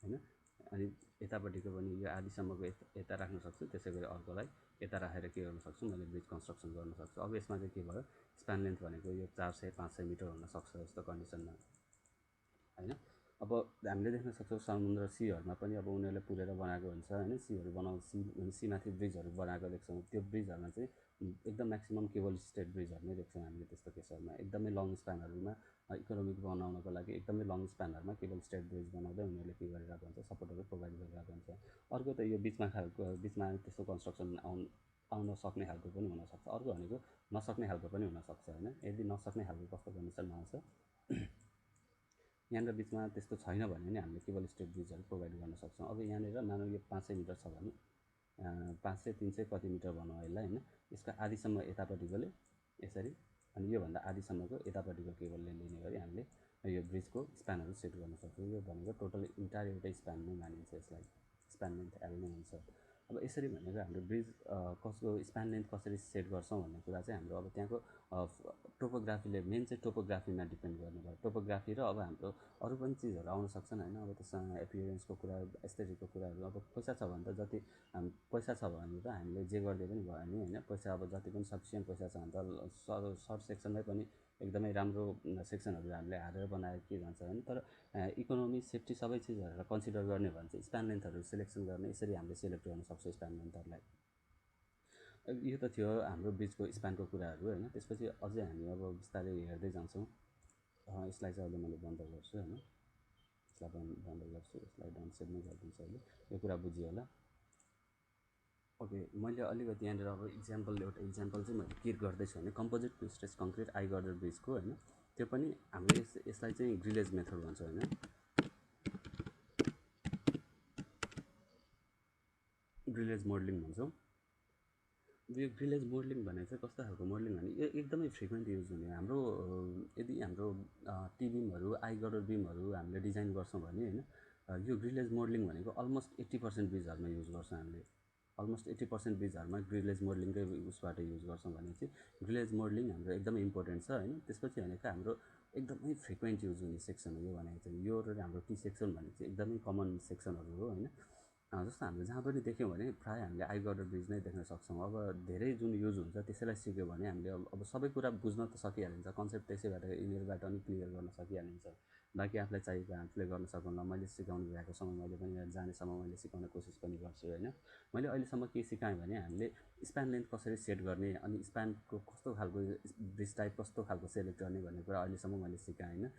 होइन, अनि यतापट्टिको पनि यो आधीसम्मको यता राख्न सक्छु, त्यसै गरी अर्कोलाई यता राखेर के गर्न सक्छु, मैले ब्रिज कन्स्ट्रक्सन गर्न सक्छु। अब यसमा चाहिँ के भयो, स्प्यान लेन्थ भनेको यो 400-500 मिटर हुनसक्छ यस्तो कन्डिसनमा होइन। अब हामीले देख्न सक्छौँ समुद्र सीहरूमा पनि अब उनीहरूले पुरेर बनाएको हुन्छ होइन, सीहरू सीमाथि ब्रिजहरू बनाएको देख्छौँ। त्यो ब्रिजहरूमा चाहिँ एकदम म्याक्सिमम् केबल स्टेड ब्रिजहरू नै देख्छौँ हामीले त्यस्तो केसहरूमा, एकदमै लङ स्प्यानहरूमा इकोनोमिक बनाउनको लागि एकदमै लङ स्प्यानहरूमा केबल स्टेड ब्रिज बनाउँदै उनीहरूले के गरिरहेको हुन्छ, सपोर्टहरू प्रोभाइड गरिरहेको हुन्छ। अर्को त यो बिचमा त्यस्तो कन्स्ट्रक्सन आउन सक्ने खालको पनि हुनसक्छ, अर्को भनेको नसक्ने खालको पनि हुनसक्छ होइन। यदि नसक्ने खालको कस्तो कन्डिसनमा आउँछ, यहाँनिर बिचमा त्यस्तो छैन भने नि हामीले केबल स्टेड ब्रिजहरू प्रोभाइड गर्न सक्छौँ। अब यहाँनिर मानौँ यो 500 मिटर छ भने 500-300 कति मिटर भनौँ यसलाई होइन, यसको आधीसम्म यतापट्टिकोले यसरी, अनि योभन्दा आधीसम्मको यतापट्टिको केबलले लिने गरी हामीले यो ब्रिजको स्प्यानहरू सेट गर्न सक्छौँ। यो भनेको टोटल इन्टायर एउटै स्प्यान नै मानिन्छ, यसलाई स्प्यान लेन्थ एल नै हुन्छ। अब यसरी भनेको हाम्रो ब्रिज कसको स्प्यान लेन्थ कसरी सेट गर्छौँ भन्ने कुरा चाहिँ हाम्रो अब त्यहाँको टोपोग्राफीले मेन चाहिँ टोपोग्राफीमा डिपेन्ड गर्नु भयो। टोपोग्राफी र अब हाम्रो अरू पनि चिजहरू आउन सक्छन् होइन, अब त्यसमा एपियरेन्सको कुरा, एस्थेटिकको कुराहरू। अब पैसा छ भने त जति पैसा छ भने त हामीले जे गरिदिए पनि भयो नि होइन, पैसा अब जति पनि सफिसियन्ट पैसा छ भने त सर्ट सेक्सनमै पनि एकदमै राम्रो सेक्सनहरू हामीले हालेर बनाएर के जान्छ होइन। तर इकोनोमी, सेफ्टी सबै चिजहरूलाई कन्सिडर गर्ने भने चाहिँ स्प्यान लेन्थहरू सिलेक्सन गर्ने यसरी हामीले सेलेक्ट गर्न सक्छौँ स्प्यान लेन्थहरूलाई। यो त थियो हाम्रो ब्रिजको स्प्यानको कुराहरू होइन। त्यसपछि अझै हामी अब बिस्तारै हेर्दै जान्छौँ। यसलाई चाहिँ अहिले मैले बन्द गर्छु होइन, यसलाई बन्द गर्छु, यसलाई डाउन सेभ नै गरिदिन्छु अहिले, यो कुरा बुझियो होला। ओके, मैले अलिकति यहाँनिर अब एउटा इक्जाम्पल चाहिँ मैले के गर्दैछु भने composite stretch concrete I girder ब्रिजको होइन। त्यो पनि हामीले यसलाई चाहिँ ग्रिलेज मेथड भन्छ होइन, ग्रिलेज मोडलिङ भन्छौँ। यो ग्रिलेज मोडलिङ भने चाहिँ कस्तो खालको मोडलिङ भने यो एकदमै फ्रिक्वेन्ट युज हुने हाम्रो यदि हाम्रो टी बिमहरू, आई गर्डर बिमहरू हामीले डिजाइन गर्छौँ भने होइन, यो ग्रिलेज मोडलिङ भनेको अलमोस्ट 80% ब्रिजहरूमा युज गर्छौँ हामीले। अलमोस्ट 80% ब्रिजहरूमा ग्रिलेज मोडलिङकै उसबाट युज गर्छौँ भने चाहिँ ग्रिलेज मोडलिङ हाम्रो एकदमै इम्पोर्टेन्ट छ होइन। त्यसपछि भनेको हाम्रो एकदमै फ्रिक्वेन्ट युज हुने सेक्सन हो यो भनेको चाहिँ, यो र हाम्रो टी सेक्सन भने चाहिँ एकदमै कमन सेक्सनहरू हो होइन। जस्तो हामीले जहाँ पनि देख्यौँ भने प्रायः हामीले आई गर्डर ब्रिज नै देख्न सक्छौँ। अब धेरै जुन युज हुन्छ त्यसैलाई सिक्यो भने हामीले अब सबै कुरा बुझ्न त सकिहालिन्छ, कन्सेप्ट त्यसैबाट इमेलबाट पनि क्लियर गर्न सकिहालिन्छ। बाँकी आफूलाई चाहिएको आफूले गर्न सकुँला, मैले सिकाउनु भएको समय मैले पनि जानेसम्म मैले सिकाउने कोसिस पनि गर्छु होइन। मैले अहिलेसम्म के सिकाएँ भने हामीले स्प्यान लेन्थ कसरी सेट गर्ने, अनि स्प्यानको कस्तो खालको ब्रिज टाइप कस्तो खालको सेलेक्ट गर्ने भन्ने कुरा अहिलेसम्म मैले सिकाएँ होइन।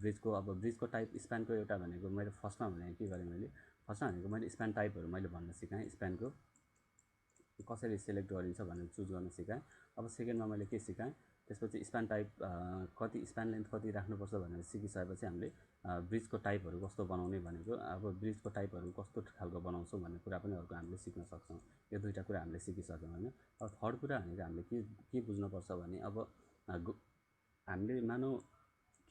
ब्रिजको टाइप स्प्यानको एउटा भनेको मैले फर्स्टमा भने के गरेँ, फर्स्टमा भनेको मैले स्प्यान टाइपहरू मैले भन्न सिकाएँ, स्प्यानको कसरी सेलेक्ट गरिन्छ भनेर चुज गर्न सिकाएँ। अब सेकेन्डमा मैले के सिकाएँ, त्यसपछि स्प्यान टाइप कति, स्प्यान लेन्थ कति राख्नुपर्छ भनेर सिकिसकेपछि हामीले ब्रिजको टाइपहरू कस्तो बनाउने भनेको, अब ब्रिजको टाइपहरू कस्तो खालको बनाउँछौँ भन्ने कुरा पनि अर्को हामीले सिक्न सक्छौँ। यो दुईवटा कुरा हामीले सिकिसक्यौँ होइन। अब थर्ड कुरा भनेको हामीले के बुझ्नुपर्छ भने अब हामीले मानौँ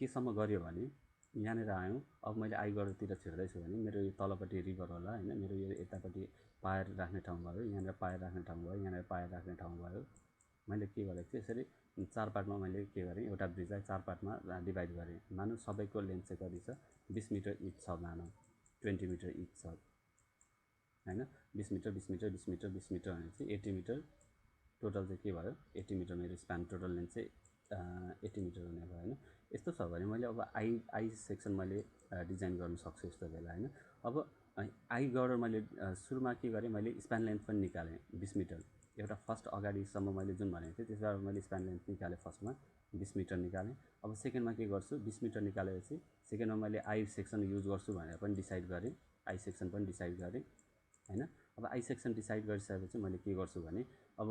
केसम्म गऱ्यो भने यहाँनिर आयौँ, अब मैले आई गर्डरतिर छिर्दैछु भने मेरो यो तलपट्टि रिभर होला होइन, मेरो यो यतापट्टि पायर राख्ने ठाउँ भयो, यहाँनिर पायर राख्ने ठाउँ भयो, यहाँनिर पायर राख्ने ठाउँ भयो। मैले के गरेको थिएँ, यसरी 4 पार्टमा मैले के गरेँ, एउटा ब्रिजलाई 4 पार्टमा डिभाइड गरेँ। मानौँ सबैको लेन्थ चाहिँ कति छ, 20 मिटर इच छ, मानौँ 20 मिटर इच छ होइन। 20 मिटर 20 मिटर 20 मिटर 20 मिटर भने चाहिँ 80 मिटर टोटल चाहिँ के भयो, 80 मिटर मेरो स्प्यान टोटल लेन्थ चाहिँ 80 मिटर हुने भयो होइन। यस्तो छ भने मैले अब आई सेक्सन मैले डिजाइन गर्न सक्छु यस्तो बेला होइन। अब आई गर्डर मैले सुरुमा के गरेँ, मैले स्प्यान लेन्थ पनि निकालेँ 20 मिटर, एउटा फर्स्ट अगाडिसम्म मैले जुन भनेको थिएँ त्यसबाट मैले स्प्यान लेन्थ निकालेँ, फर्स्टमा 20 मिटर निकालेँ। अब सेकेन्डमा के गर्छु, 20 मिटर निकालेपछि सेकेन्डमा मैले आई सेक्सन युज गर्छु भनेर पनि डिसाइड गरेँ। आई सेक्सन पनि डिसाइड गरेँ हैन। अब आई सेक्सन डिसाइड गरिसकेपछि मैले के गर्छु भने अब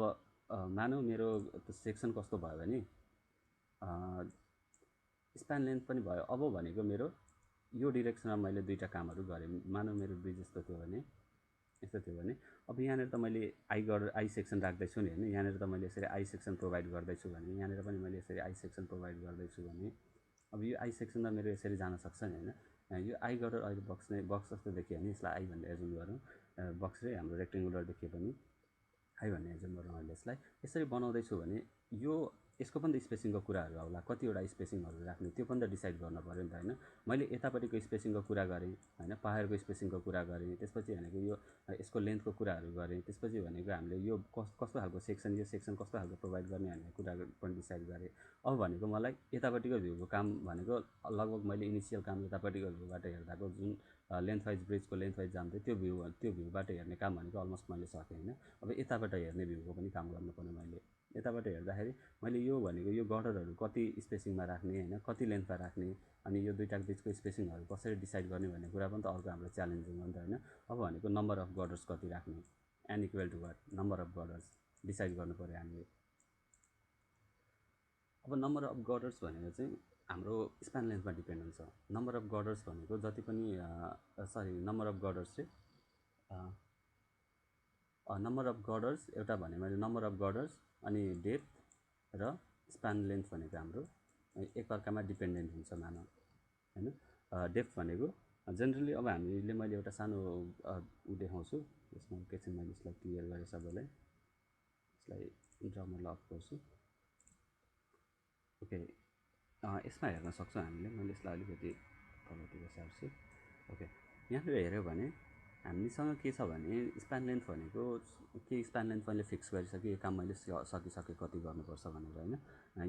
मानौ मेरो सेक्सन कस्तो भयो भने स्प्यान लेन्थ पनि भयो। अब भनेको मेरो यो डिरेक्सनमा मैले दुईवटा कामहरू गरेँ। मानौ मेरो ब्रिज यस्तो थियो भने अब यहाँनिर त मैले आई सेक्सन राख्दैछु नि हैन। यहाँनिर त मैले यसरी आई सेक्सन प्रोभाइड गर्दैछु भने यहाँनिर पनि मैले यसरी आई सेक्सन प्रोभाइड गर्दैछु भने अब यो आई सेक्सनमा मेरो यसरी जान सक्छ नि हैन। यो आई गर्डर अहिले बक्स जस्तो देखियो भने यसलाई आई भनेर एजुम गरौँ। बक्स रे हाम्रो रेक्टेङ्गुलर देखिए पनि आई भन्ने एजुम गरौँ। अहिले यसलाई यसरी बनाउँदैछु भने यो यसको पनि त स्पेसिङको कुराहरू आउला। कतिवटा स्पेसिङहरू राख्ने त्यो पनि त डिसाइड गर्नु पऱ्यो नि त हैन। मैले यतापट्टिको स्पेसिङको कुरा गरेँ हैन, पहाडको स्पेसिङको कुरा गरेँ, त्यसपछि भनेको यो यसको लेन्थको कुराहरू गरेँ, त्यसपछि भनेको हामीले यो कस्तो खालको सेक्सन, यो सेक्सन कस्तो खालको प्रोभाइड गर्ने भन्ने कुरा पनि डिसाइड गरेँ। अब भनेको मलाई यतापट्टिको भ्यूको काम भनेको लगभग मैले इनिसियल काम यतापट्टिको भ्यूबाट हेर्दाको जुन लेन्थ वाइज ब्रिजको लेन्थ वाइज जान्थ्यो त्यो भ्यूबाट हेर्ने काम भनेको अलमोस्ट मैले सकेँ हैन। अब यताबाट हेर्ने भ्यूको पनि काम गर्नुपर्ने। मैले यताबाट हेर्दाखेरि मैले यो भनेको यो गर्डरहरू कति स्पेसिङमा राख्ने हैन, कति लेन्थमा राख्ने, अनि यो दुईटा बिचको स्पेसिङहरू कसरी डिसाइड गर्ने भन्ने कुरा पनि त अर्को हाम्रो च्यालेन्जिङ हो नि त हैन। अब भनेको नम्बर अफ गर्डर्स कति राख्ने, N equal to what, number of girders decide गर्नु पऱ्यो हामीले। अब नम्बर अफ गर्डर्स भनेको चाहिँ हाम्रो स्प्यान लेन्थमा डिपेन्ड हुन्छ। नम्बर अफ गर्डर्स भनेको जति पनि नम्बर अफ गर्डर्स चाहिँ नम्बर अफ गर्डर्स एउटा भने मैले नम्बर अफ गर्डर्स अनि डेप्थ र स्प्यान लेन्थ भनेको हाम्रो एकअर्कामा डिपेन्डेन्ट हुन्छ मानौ हैन। डेप्थ भनेको जेनरली अब हामीले मैले एउटा सानो देखाउँछु। यसमा एकैछिन मैले यसलाई क्लियर गरेँ सबैलाई। यसलाई ड्रमरलाई अफ गर्छु। ओके, यसमा हेर्न सक्छौँ हामीले। मैले यसलाई अलिकति तलतिर सार्छु। ओके, यहाँनिर हेऱ्यो भने हामीसँग के छ भने स्प्यान लेन्थ भनेको के स्प्यान लेन्थ मैले फिक्स गरिसकेँ। यो काम मैले सकिसकेँ कति गर्नुपर्छ भनेर हैन।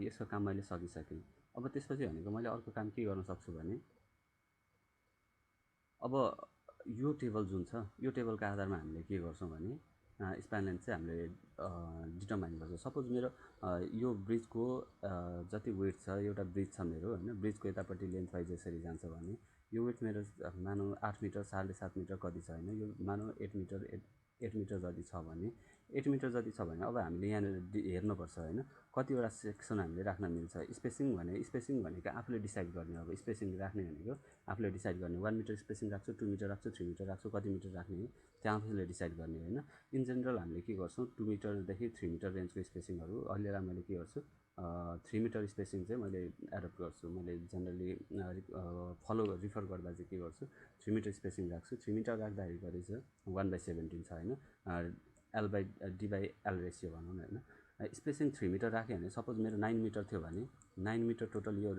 यसको काम मैले सकिसकेँ। अब त्यसपछि भनेको मैले अर्को काम के गर्न सक्छु भने अब यो टेबल जुन छ यो टेबलको आधारमा हामीले के गर्छौँ भने स्प्यान लेन्थ चाहिँ हामीले डिटरमाइन गर्छौँ। सपोज मेरो यो ब्रिजको जति वेट छ, एउटा ब्रिज छ मेरो हैन, ब्रिजको यतापट्टि लेन्थ वाइज यसरी जान्छ भने यो वेट मेरो मानौ 8 मिटर 7.5 मिटर कति छ हैन, यो मानौ 8 मिटर जति छ भने 8 मिटर जति छ भने अब हामीले यहाँनिर हेर्नुपर्छ हैन, कतिवटा सेक्सन हामीले राख्न मिल्छ। स्पेसिङ भनेको आफूले डिसाइड गर्ने। अब स्पेसिङ राख्ने भनेको आफूले डिसाइड गर्ने। 1 मिटर स्पेसिङ राख्छु, 2 मिटर राख्छु, 3 मिटर राख्छु, कति मिटर राख्ने त्यहाँ आफूले डिसाइड गर्ने हैन। इन जेनरल हामीले के गर्छौँ 2 मिटरदेखि 3 मिटर रेन्जको स्पेसिङहरू अहिलेलाई मैले के गर्छु 3 मिटर स्पेसिङ चाहिँ मैले एडप्ट गर्छु। मैले जेनरली रिफर गर्दा चाहिँ के गर्छु 3 मिटर स्पेसिङ राख्छु। 3 मिटर राख्दाखेरि चाहिँ 1/17 छ हैन, L/D/L रेसियो भनौँ न हैन। स्पेसिङ 3 मिटर राख्यो भने सपोज मेरो 9 मिटर थियो भने 9 मिटर टोटल यो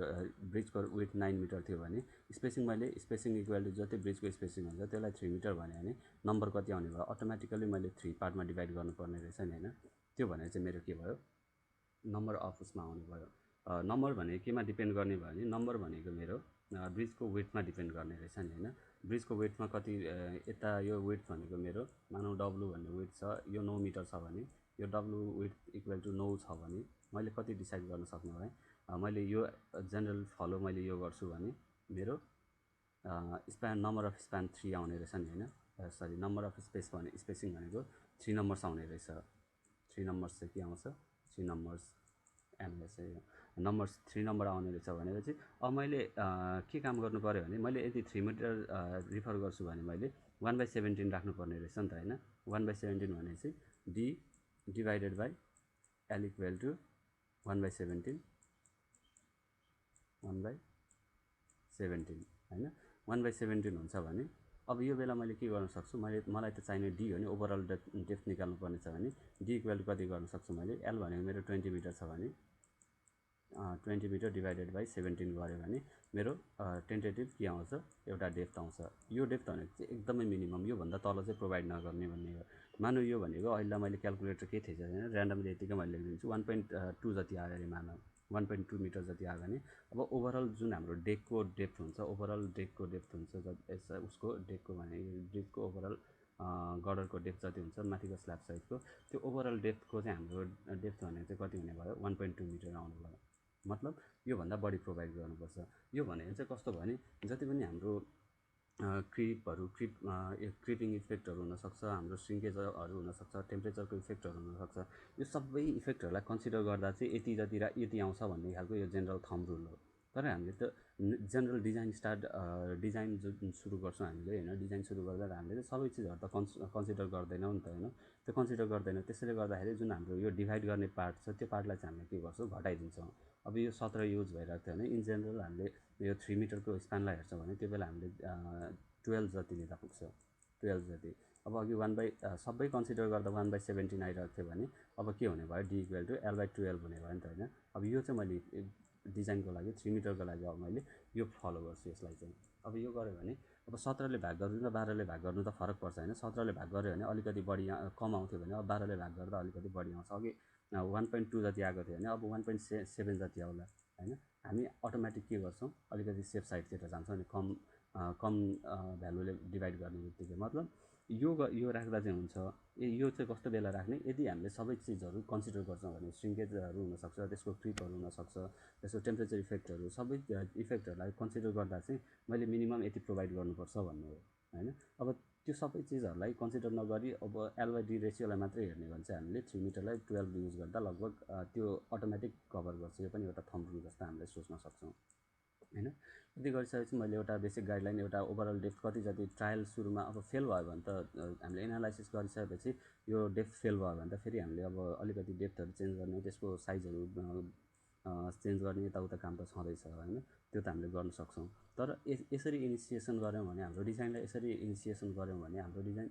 ब्रिजको वेट 9 मिटर थियो भने स्पेसिङ इक्वल टु जति ब्रिजको स्पेसिङ हुन्छ त्यसलाई 3 मिटर भन्यो भने नम्बर कति आउने भयो, अटोमेटिकली मैले 3 पार्टमा डिभाइड गर्नुपर्ने रहेछ नि हैन। त्यो भनेर चाहिँ मेरो के भयो नम्बर अफ उसमा आउने भयो। नम्बर भनेको केमा डिपेन्ड गर्ने भयो भने नम्बर भनेको मेरो ब्रिजको वेटमा डिपेन्ड गर्ने रहेछ नि हैन। ब्रिजको वेटमा कति यता यो वेट भनेको मेरो मानौ डब्लु भन्ने वेट छ, यो 9 मिटर छ भने यो डब्लु वेट इक्वल टु 9 छ भने मैले कति डिसाइड गर्न सक्ने भए मैले यो जेनरल फलो मैले यो गर्छु भने मेरो नम्बर अफ स्प्यान 3 आउने रहेछ नि हैन। नम्बर अफ स्पेसिङ भनेको 3 नम्बर्स आउने रहेछ। 3 नम्बर्स चाहिँ के आउँछ 3 नम्बर्स नम्बर्स 3 नम्बर आउने रहेछ भनेपछि अब मैले के काम गर्नु पर्यो भने मैले यदि 3 मिटर रिफर गर्छु भने मैले 1/17 राख्नुपर्ने रहेछ नि त हैन। 1/17 भने चाहिँ D divided by L equal to 1/17 हैन। 1/17 हुन्छ भने अब यो बेला मैले के गर्न सक्छु, मलाई त चाहिने D हो नि, ओभरअल डेप्थ निकाल्नु पर्ने छ भने D इक्वल टु कति गर्न सक्छु मैले, L भनेको मेरो 20 मिटर छ भने 20 मिटर डिभाइडेड बाई 17 गऱ्यो भने मेरो टेन्टेटिभ के आउँछ एउटा डेप्थ आउँछ। यो डेप्थ भनेको चाहिँ एकदमै मिनिमम, योभन्दा तल चाहिँ प्रोभाइड नगर्ने भन्ने हो। मानौ यो भनेको अहिले मैले क्यालकुलेटर केही थिएछ होइन, ऱ्यान्डमली यतिकै मैले लेखिदिन्छु 1.2 जति आयो अरे मानौ 1.2 मिटर जति आयो भने अब ओभरअल जुन हाम्रो डेकको डेप्थ हुन्छ, उसको डेकको भने ब्रिजको ओभरअल गर्डरको डेप्थ जति हुन्छ माथिको स्ल्याब साइडको त्यो ओभरअल डेप्थको चाहिँ हाम्रो डेप्थ भनेको चाहिँ कति हुने भयो 1.2 मिटर आउनु भयो। मतलब योभन्दा बढी प्रोभाइड गर्नुपर्छ। यो भनेको चाहिँ कस्तो भयो भने जति पनि हाम्रो क्रिपिङ इफेक्टहरू हुनसक्छ, हाम्रो श्रिङ्केजहरू हुनसक्छ, टेम्परेचरको इफेक्टहरू हुनसक्छ। यो सबै इफेक्टहरूलाई कन्सिडर गर्दा चाहिँ यति जति र यति आउँछ भन्ने खालको यो जेनरल थम रुल हो। तर हामीले त जेनरल डिजाइन जुन सुरु गर्छौँ हामीले होइन, डिजाइन सुरु गर्दा हामीले चाहिँ सबै चिजहरू त कन्सिडर गर्दैनौँ नि त होइन, त्यो कन्सिडर गर्दैन। त्यसैले गर्दाखेरि जुन हाम्रो यो डिभाइड गर्ने पार्ट छ त्यो पार्टलाई चाहिँ हामीले के गर्छौँ, घटाइदिन्छौँ। अब यो 17 युज भइरहेको थियो भने इन जेनरल हामीले यो 3 मिटरको स्प्यानलाई हेर्छौँ भने त्यो बेला हामीले 12 जति लिँदा पुग्छ, 12 जति। अब अघि सबै कन्सिडर गर्दा 1/17 आइरहेको थियो भने अब के हुने भयो, डी इक्वल टु L/12 हुने भयो नि त होइन। अब यो चाहिँ मैले डिजाइनको लागि 3 मिटरको लागि अब मैले यो फलो गर्छु यसलाई चाहिँ। अब यो गऱ्यो भने अब 17ले भाग गर्नु र 12ले भाग गर्नु त फरक पर्छ होइन। 17ले भाग गऱ्यो भने अलिकति बढी कम आउँथ्यो भने अब 12ले भाग गर्दा अलिकति बढी आउँछ। अघि 1.2 जति आएको थियो भने अब 1.7 जति आउला होइन। हामी अटोमेटिक के गर्छौँ, अलिकति सेफ साइडतिर जान्छौँ अनि कम भ्यालुले डिभाइड गर्ने बित्तिकै मतलब यो राख्दा चाहिँ हुन्छ। यो चाहिँ कस्तो बेला राख्ने, यदि हामीले सबै चिजहरू कन्सिडर गर्छौँ भने श्रिङ्केजहरू हुनसक्छ, त्यसको क्रिपहरू हुनसक्छ, त्यसको टेम्परेचर इफेक्टहरू, सबै इफेक्टहरूलाई कन्सिडर गर्दा चाहिँ मैले मिनिमम यति प्रोभाइड गर्नुपर्छ भन्ने हो होइन। अब त्यो सबै चिजहरूलाई कन्सिडर नगरी अब L/D रेसियोलाई मात्रै हेर्ने भने चाहिँ हामीले 3 मिटरलाई 12 युज गर्दा लगभग त्यो अटोमेटिक कभर गर्छ। यो पनि एउटा थम्ब रुल जस्तो हामीले सोच्न सक्छौँ होइन। यति गरिसकेपछि मैले एउटा बेसिक गाइडलाइन, एउटा ओभरअल डेप्थ कति जति ट्रायल सुरुमा अब फेल भयो भने त हामीले एनालाइसिस गरिसकेपछि यो डेप्थ फेल भयो भने त फेरि हामीले अब अलिकति डेप्थहरू चेन्ज गर्ने, त्यसको साइजहरू चेन्ज गर्ने यताउता काम त छँदैछ होइन, त्यो त हामीले गर्न सक्छौँ। तर यसरी इनिसिएसन गऱ्यौँ भने, हाम्रो डिजाइनलाई यसरी इनिसिएसन गऱ्यौँ भने हाम्रो डिजाइन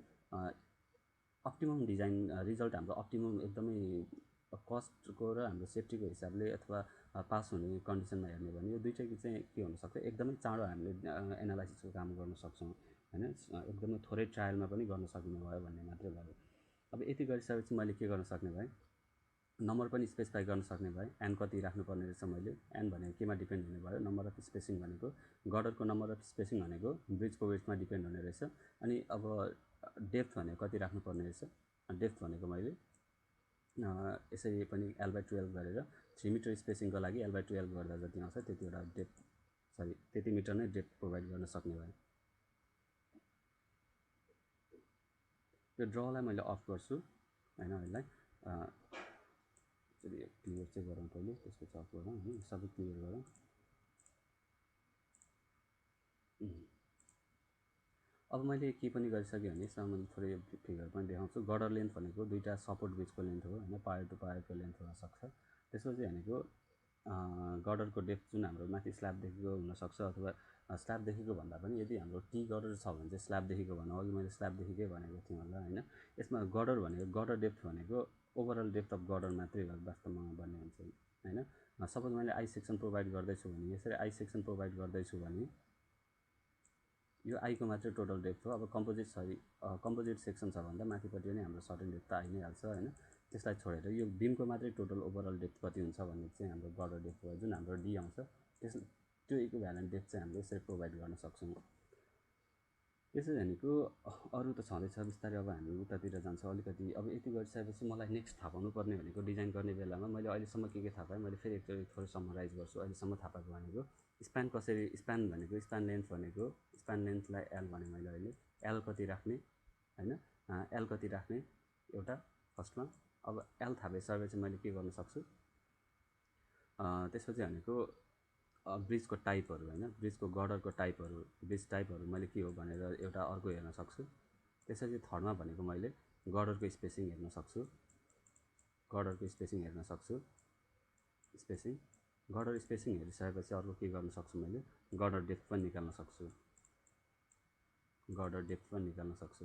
अप्टिमम डिजाइन रिजल्ट हाम्रो अप्टिमम एकदमै कस्टको र हाम्रो सेफ्टीको हिसाबले अथवा पास हुने कन्डिसनमा हेर्ने भने यो दुइटै चाहिँ के हुनसक्छ, एकदमै चाँडो हामीले एनालाइसिसको काम गर्न सक्छौँ होइन। एकदमै थोरै ट्रायलमा पनि गर्न सकिने भयो भन्ने मात्रै भयो। अब यति गरिसकेपछि मैले के गर्न सक्ने भएँ, नम्बर पनि स्पेसिफाई गर्न सक्ने भएँ। एन कति राख्नुपर्ने रहेछ मैले, एन भनेको केमा डिपेन्ड हुने भयो, नम्बर अफ स्पेसिङ भनेको गर्डरको नम्बर अफ स्पेसिङ भनेको ब्रिजको वेटमा डिपेन्ड हुने रहेछ। अनि अब डेप्थ भनेको कति राख्नुपर्ने रहेछ, डेप्थ भनेको मैले यसरी पनि L/12 गरेर 3 मिटर स्पेसिङको लागि L/12 गर्दा जति आउँछ त्यतिवटा डेप्थ त्यति मिटर नै डेप्थ प्रोभाइड गर्न सक्ने भएँ। यो ड्रलाई मैले अफ गर्छु होइन। यसलाई क्लियर चाहिँ गरौँ पहिले, त्यसपछि अफ गरौँ होइन, सबै क्लियर गरौँ। अब मैले के पनि गरिसकेँ भने यसमा मैले थोरै फिगर पनि देखाउँछु। गर्डर लेन्थ भनेको दुईवटा सपोर्ट बिचको लेन्थ हो होइन, पायर टु पायरको लेन्थ हुनसक्छ। त्यसपछि भनेको गर्डरको डेप्थ जुन हाम्रो माथि स्ल्याबदेखिको हुनसक्छ अथवा स्ल्याबदेखिको भन्दा पनि यदि हाम्रो टी गर्डर छ भने चाहिँ स्ल्याबदेखिको भनौँ। अघि मैले स्ल्याबदेखिकै भनेको थिएँ होला होइन। यसमा गर्डर भनेको गर्डर डेप्थ भनेको ओभरअल डेप्थ अफ गर्डर मात्रै वास्तवमा भन्ने हुन्छ होइन। सपोज मैले आई सेक्सन प्रोभाइड गर्दैछु भने, यसरी आई सेक्सन प्रोभाइड गर्दैछु भने यो आईको मात्रै टोटल डेप्थ हो। अब कम्पोजिट सेक्सन छ भन्दा माथिपट्टि पनि हाम्रो सर्टेन डेप्थ त आइ नै हाल्छ होइन। त्यसलाई छोडेर यो बिमको मात्रै टोटल ओभरअल डेप्थ कति हुन्छ भन्ने चाहिँ हाम्रो गर्डर डेप्थ भयो। जुन हाम्रो डी आउँछ त्यो इक्विभ्यालेन्ट डेप्थ चाहिँ हामीले यसरी प्रोभाइड गर्न सक्छौँ। त्यसै भनेको अरू त छँदैछ, बिस्तारै अब हामी उतातिर जान्छौँ अलिकति। अब यति गरिसकेपछि मलाई नेक्स्ट थाहा पाउनु पर्ने भनेको डिजाइन गर्ने बेलामा मैले अहिलेसम्म के थाहा पाएँ, मैले फेरि एकचोटि थोरै समराइज गर्छु। अहिलेसम्म थाहा पाएको भनेको स्प्यान कसरी, स्प्यान लेन्थ भनेको स्प्यान लेन्थलाई एल भने मैले अहिले एल कति राख्ने होइन, एल कति राख्ने एउटा फर्स्टमा। अब एल थाहा भइसकेपछि मैले के गर्न सक्छु, त्यसपछि भनेको ब्रिजको टाइपहरू होइन, ब्रिजको गर्डरको टाइपहरू, ब्रिज टाइपहरू मैले के हो भनेर एउटा अर्को हेर्न सक्छु। त्यसपछि थर्डमा भनेको मैले गर्डरको स्पेसिङ हेर्न सक्छु, गर्डर स्पेसिङ हेरिसकेपछि अर्को के गर्न सक्छु, मैले गर्डर डेप्थ पनि निकाल्न सक्छु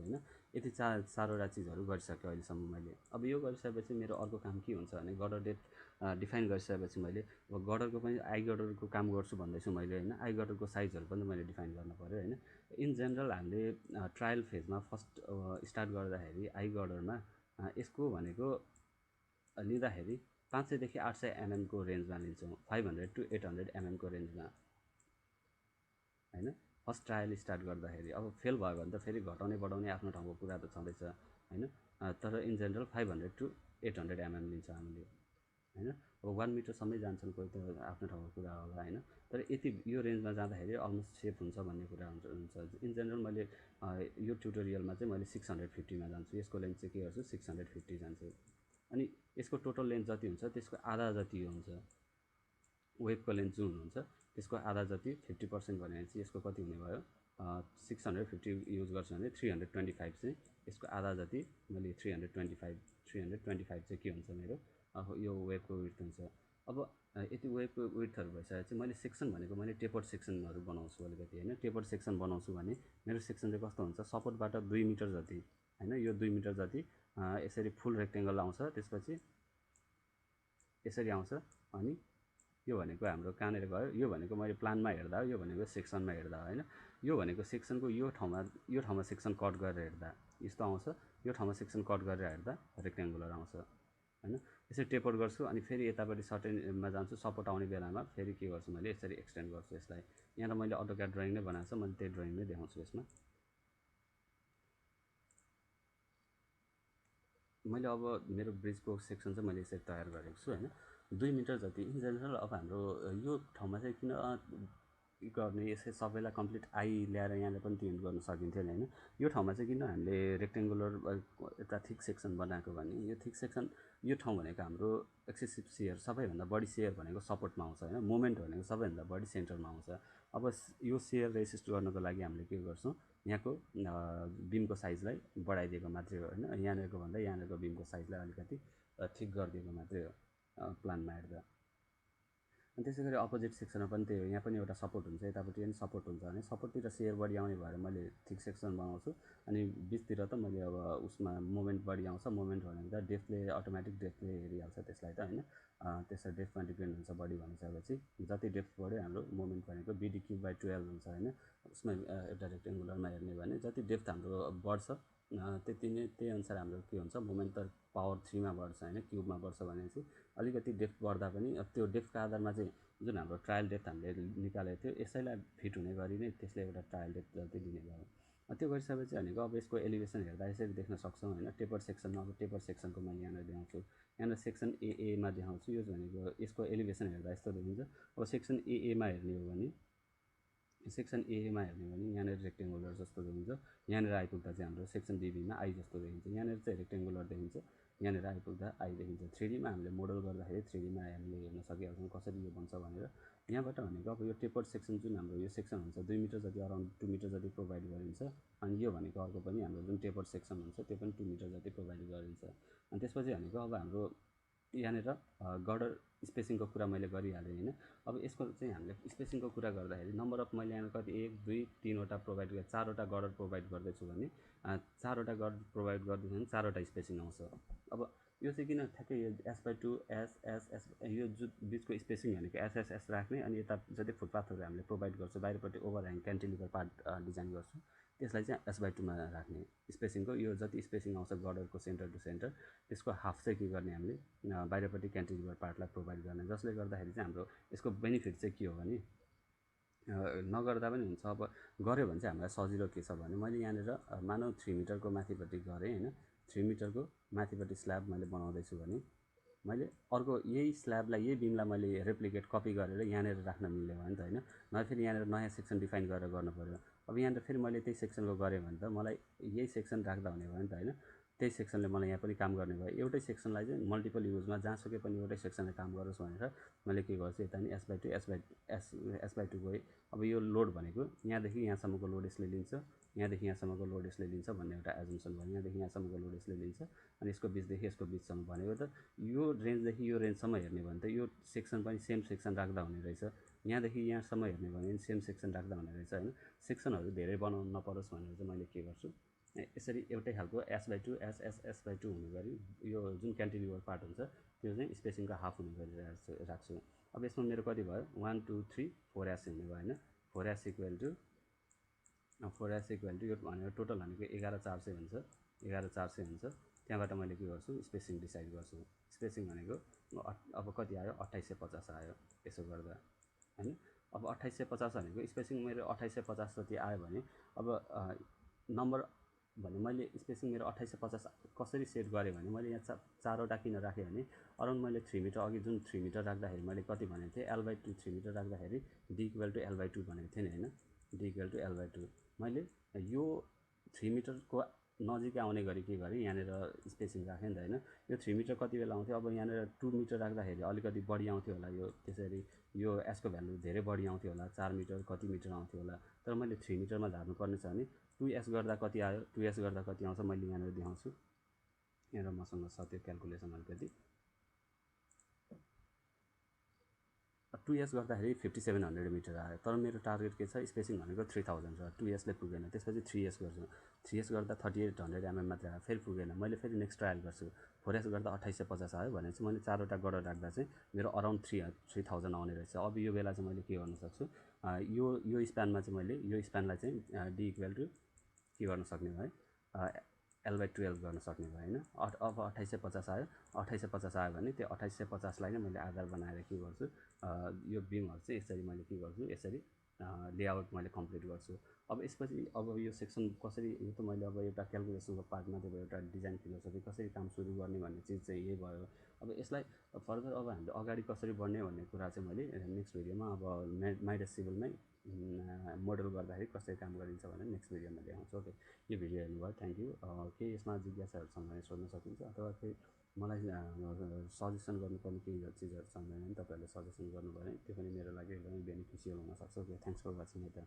होइन। यति चारवटा चिजहरू गरिसकेँ अहिलेसम्म मैले। अब यो गरिसकेपछि मेरो अर्को काम के हुन्छ भने गर्डर डेप्थ डिफाइन गरिसकेपछि मैले अब गर्डरको पनि आई गर्डरको काम गर्छु भन्दैछु मैले होइन। आई गर्डरको साइजहरू पनि मैले डिफाइन गर्नु पऱ्यो होइन। इन जेनरल हामीले ट्रायल फेजमा फर्स्ट स्टार्ट गर्दाखेरि आई गर्डरमा यसको भनेको लिँदाखेरि 500 देखि 800 mm को रेन्जमा लिन्छौँ, 500 to 800 mm को रेन्जमा होइन। फर्स्ट ट्रायल स्टार्ट गर्दाखेरि अब फेल भयो भने त फेरि घटाउने बढाउने आफ्नो ठाउँको कुरा त छँदैछ होइन। तर इन जेनरल 500 to 800 mm लिन्छ हामीले होइन। अब 1 मिटरसम्मै जान्छन् कोही त आफ्नो ठाउँको कुरा होला होइन, तर यति यो रेन्जमा जाँदाखेरि अलमोस्ट सेफ हुन्छ भन्ने कुरा हुन्छ। इन जेनरल मैले यो ट्युटोरियलमा चाहिँ मैले 650मा जान्छु, यसको लेन्थ चाहिँ के गर्छु 650 जान्छु। अनि यसको टोटल लेन्थ जति हुन्छ त्यसको आधा जति हुन्छ वेबको लेन्थ जुन हुन्छ त्यसको आधा जति 50% भनेपछि यसको कति हुने भयो 650 युज गर्छु भने 325 चाहिँ यसको आधा जति मैले 325 चाहिँ के हुन्छ मेरो यो वेबको विड्थ हुन्छ। अब यति वेबको विड्थहरू भइसकेपछि मैले सेक्सन भनेको मैले टेपर्ड सेक्सनहरू बनाउँछु अलिकति होइन। टेपर्ड सेक्सन बनाउँछु भने मेरो सेक्सन चाहिँ कस्तो हुन्छ सपोर्टबाट 2 मिटर जति होइन, यो 2 मिटर जति यसरी फुल रेक्टेङ्गल आउँछ, त्यसपछि यसरी आउँछ। अनि यो भनेको हाम्रो कहाँनिर गयो, यो भनेको मैले प्लानमा हेर्दा यो भनेको सेक्सनमा हेर्दा होइन, यो भनेको सेक्सनको यो ठाउँमा सेक्सन कट गरेर हेर्दा यस्तो आउँछ, यो ठाउँमा सेक्सन कट गरेर हेर्दा रेक्टेङ्गुलर आउँछ होइन। यसरी टेपर गर्छु अनि फेरि यतापट्टि सर्टेनमा जान्छु, सपोर्ट आउने बेलामा फेरि के गर्छु मैले यसरी एक्सटेन्ड गर्छु यसलाई। यहाँ मैले अटोक्याड ड्रइङ नै बनाएको छ, मैले त्यही ड्रइङ नै देखाउँछु यसमा। मैले अब मेरो ब्रिजको सेक्सन चाहिँ मैले यसरी तयार गरेको छु होइन, 2 मिटर जति। इन जेनरल अब हाम्रो यो ठाउँमा चाहिँ किन गर्ने यसै सबैलाई कम्प्लिट आई ल्याएर यहाँले पनि ट्युन गर्न सकिन्थ्यो नि होइन। यो ठाउँमा चाहिँ किन हामीले रेक्टेङ्गुलर एउटा थिक सेक्सन बनाएको भने यो थिक सेक्सन यो ठाउँ भनेको हाम्रो एक्सेसिभ सेयर सबैभन्दा बढी सेयर भनेको सपोर्टमा आउँछ होइन, मोमेन्ट भनेको सबैभन्दा बढी सेन्टरमा आउँछ। अब यो सेयर रेसिस्ट गर्नको लागि हामीले के गर्छौँ यहाँको बिमको साइजलाई बढाइदिएको मात्रै हो होइन, यहाँनिरको भन्दा यहाँनिरको बिमको साइजलाई अलिकति ठिक गरिदिएको मात्रै हो प्लानमा हेर्दा। अनि त्यसै गरी अपोजिट सेक्सनमा पनि त्यही हो, यहाँ पनि एउटा सपोर्ट हुन्छ, यतापट्टि पनि सपोर्ट हुन्छ भने सपोर्टतिर सेयर बढी आउने भएर मैले थिक सेक्सन बनाउँछु। अनि बिचतिर त मैले अब उसमा मोमेन्ट बढी आउँछ, मोमेन्ट भनेको त डेप्थले अटोमेटिक डेप्थले हेरिहाल्छ त्यसलाई त होइन, त्यसमा डेप्थमा डिपेन्ड हुन्छ बढी भनिसकेपछि। जति डेप्थ बढ्यो हाम्रो मोमेन्ट भनेको BD3/12 हुन्छ होइन, उसमा एउटा रेक्टेङ्गुलरमा हेर्ने भने जति डेप्थ हाम्रो बढ्छ त्यति नै त्यही अनुसार हाम्रो के हुन्छ मोमेन्ट त पावर 3मा बढ्छ होइन, क्युबमा बढ्छ भनेपछि अलिकति डेप्थ बढ्दा पनि त्यो डेप्थको आधारमा चाहिँ जुन हाम्रो ट्रायल डेप्थ हामीले निकालेको थियो यसैलाई फिट हुने गरी नै त्यसले एउटा ट्रायल डेप्थ जति दिने भयो। त्यो गरिसकेपछि भनेको अब यसको एलिभेसन हेर्दा यसरी देख्न सक्छौँ होइन। टेपर सेक्सनमा अब टेपर सेक्सनको मैले यहाँनिर देखाउँछु, यहाँनिर सेक्सन एमा देखाउँछु, यो भनेको यसको एलिभेसन हेर्दा यस्तो देखिन्छ। अब सेक्सन एमा हेर्ने हो भने सेक्सन एमा हेर्ने हो भने यहाँनिर रेक्टेङ्गुलर जस्तो देखिन्छ, यहाँनिर आइपुग्दा चाहिँ हाम्रो सेक्सन बीमा आई जस्तो देखिन्छ, यहाँनिर चाहिँ रेक्टेङ्गुलर देखिन्छ, यहाँनिर आइपुग्दा आई देखिन्छ। 3Dमा हामीले मोडल गर्दाखेरि 3Dमा हामीले हेर्न सकिहाल्छौँ कसरी यो बन्छ भनेर। यहाँबाट भनेको अब यो टेपर्ड सेक्सन जुन हाम्रो यो सेक्सन हुन्छ 2 मिटर जति अराउन्ड 2 मिटर जति प्रोभाइड गरिन्छ। अनि यो भनेको अर्को पनि हाम्रो जुन टेपर्ड सेक्सन हुन्छ त्यो पनि 2 मिटर जति प्रोभाइड गरिन्छ। अनि त्यसपछि भनेको अब हाम्रो यहाँनिर गर्डर स्पेसिङको कुरा मैले गरिहालेँ होइन। अब यसको चाहिँ हामीले स्पेसिङको कुरा गर्दाखेरि नम्बर अफ मैले यहाँ कति 1 2 3वटा प्रोभाइड गरेँ, 4वटा गर्डर प्रोभाइड गर्दैछु भने 4वटा गर्डर प्रोभाइड गर्दैछु भने 4वटा स्पेसिङ आउँछ। अब यो चाहिँ किन ठ्याक्कै यो S/2 S यो जुन बिचको स्पेसिङ भनेको S राख्ने, अनि यता जति फुटपाथहरू हामीले प्रोभाइड गर्छौँ बाहिरपट्टि ओभरह्याङ क्यान्टिलिभर पार्ट डिजाइन गर्छौँ त्यसलाई चाहिँ S/2मा राख्ने स्पेसिङको। यो जति स्पेसिङ आउँछ गर्डरको सेन्टर टु सेन्टर त्यसको हाफ चाहिँ के गर्ने हामीले बाहिरपट्टि क्यान्टिलिभर पार्टलाई प्रोभाइड गर्ने, जसले गर्दाखेरि चाहिँ हाम्रो यसको बेनिफिट चाहिँ के हो भने नगर्दा पनि हुन्छ। अब गऱ्यो भने चाहिँ हामीलाई सजिलो के छ भने मैले यहाँनिर मानव 3 मिटरको माथिपट्टि गरेँ होइन, 3 मिटरको माथिपट्टि स्ल्याब मैले बनाउँदैछु भने मैले अर्को यही स्ल्याबलाई यही बिमलाई मैले रेप्लिकेट कपी गरेर यहाँनिर राख्न मिल्ने भयो नि त होइन, नभए फेरि यहाँनिर नयाँ सेक्सन डिफाइन गरेर गर्नु पऱ्यो। अब यहाँनिर फेरि मैले त्यही सेक्सनको गरेँ भने त मलाई यही सेक्सन राख्दा हुने भयो नि त होइन, त्यही सेक्सनले मलाई यहाँ पनि काम गर्ने भयो। एउटै सेक्सनलाई चाहिँ मल्टिपल युजमा जहाँसुकै पनि एउटै सेक्सनले काम गरोस् भनेर मैले के गर्छु यता नि S/2 गएँ। अब यो लोड भनेको यहाँदेखि यहाँसम्मको लोड यसले लिन्छ, यहाँदेखि यहाँसम्मको लोड यसले लिन्छ भन्ने एउटा एजम्सन भयो, यहाँदेखि यहाँसम्मको लोड यसले लिन्छ अनि यसको बिचदेखि यसको बिचसम्म भनेको त यो रेन्जदेखि यो रेन्जसम्म हेर्ने भने त यो सेक्सन पनि सेम सेक्सन राख्दा हुने रहेछ, यहाँदेखि यहाँसम्म हेर्ने भने सेम सेक्सन राख्दा हुने रहेछ होइन। सेक्सनहरू धेरै बनाउनु नपरोस् भनेर चाहिँ मैले के गर्छु यसरी एउटै खालको S/2 S/2 हुने गरी यो जुन क्यान्टिलिभर पार्ट हुन्छ त्यो चाहिँ स्पेसिङको हाफ हुने गरी राख्छु। अब यसमा मेरो कति भयो 1 2 3 4S हुने भयो होइन, 4S इक्वल टु यो भनेको टोटल भनेको 11400 हुन्छ, 11400 हुन्छ। त्यहाँबाट मैले के गर्छु स्पेसिङ डिसाइड गर्छु, स्पेसिङ भनेको अब कति आयो 2850 आयो यसो गर्दा होइन। अब 2850 भनेको स्पेसिङ मेरो 2850 जति आयो भने अब नम्बर भने मैले स्पेसिङ मेरो 2850 कसरी सेट गरेँ भने मैले यहाँ चारवटा किन राखेँ भने अराउन्ड मैले 3 मिटर अघि जुन 3 मिटर राख्दाखेरि मैले कति भनेको थिएँ L/2 3 मिटर राख्दाखेरि D = L/2 भनेको थिएँ नि होइन D = L/2 मैले यो 3 मिटरको नजिकै आउने गरी के गरेँ यहाँनिर स्पेसिङ राखेँ नि त होइन यो 3 मिटर कति बेला आउँथ्यो अब यहाँनिर 2 मिटर राख्दाखेरि अलिकति बढी आउँथ्यो होला यो त्यसरी यो एसको भ्यालु धेरै बढी आउँथ्यो होला 4 मिटर कति मिटर आउँथ्यो होला तर मैले 3 मिटरमा झार्नुपर्ने छ भने 2s गर्दा कति आयो 2s गर्दा कति आउँछ मैले यहाँनिर देखाउँछु यहाँनिर मसँग छ त्यो क्यालकुलेसन अलिकति 2s गर्दाखेरि 5700 मिटर आयो तर मेरो टार्गेट के छ स्पेसिङ भनेको 3000 छ 2sले पुगेन त्यसपछि 3s गर्छु 3s गर्दा 3800 mm मात्रै आयो फेरि पुगेन मैले फेरि नेक्स्ट ट्रायल गर्छु 4s गर्दा 2850 आयो भने चाहिँ मैले चारवटा गरेर राख्दा चाहिँ मेरो अराउन्ड 3000 आउने रहेछ अब यो बेला चाहिँ मैले के गर्न सक्छु यो स्प्यानमा चाहिँ मैले यो स्प्यानलाई चाहिँ D = के गर्न सक्ने भए L/12 गर्न सक्ने भयो होइन अब 2850 आयो 2850 आयो भने त्यो 2850लाई नै मैले आधार बनाएर के गर्छु यो बिमहरू चाहिँ यसरी मैले के गर्छु यसरी लेआउट मैले कम्प्लिट गर्छु अब यसपछि अब यो सेक्सन कसरी यो त मैले अब एउटा क्यालकुलेसनको पार्टमा त्यो एउटा डिजाइन फिलोसफी कसरी काम सुरु गर्ने भन्ने चिज चाहिँ यही भयो अब यसलाई फर्दर अब हामीले अगाडि कसरी बढ्ने भन्ने कुरा चाहिँ मैले नेक्स्ट भिडियोमा अब माइडस सिभिलमै मोडल गर्दाखेरि कसरी काम गरिन्छ भनेर नेक्स्ट भिडियोमा देखाउँछु ओके यो भिडियो हेर्नुभयो थ्याङ्क यू केही यसमा जिज्ञासाहरू छन् भने सोध्न सकिन्छ अथवा केही मलाई सजेसन गर्नुपर्ने केही चिजहरू छन् भने तपाईँहरूले सजेसन गर्नुभयो भने त्यो पनि मेरो लागि एकदमै बेनिफिसियल हुनसक्छ ओके थ्याङ्क्स फर वाचिङ यता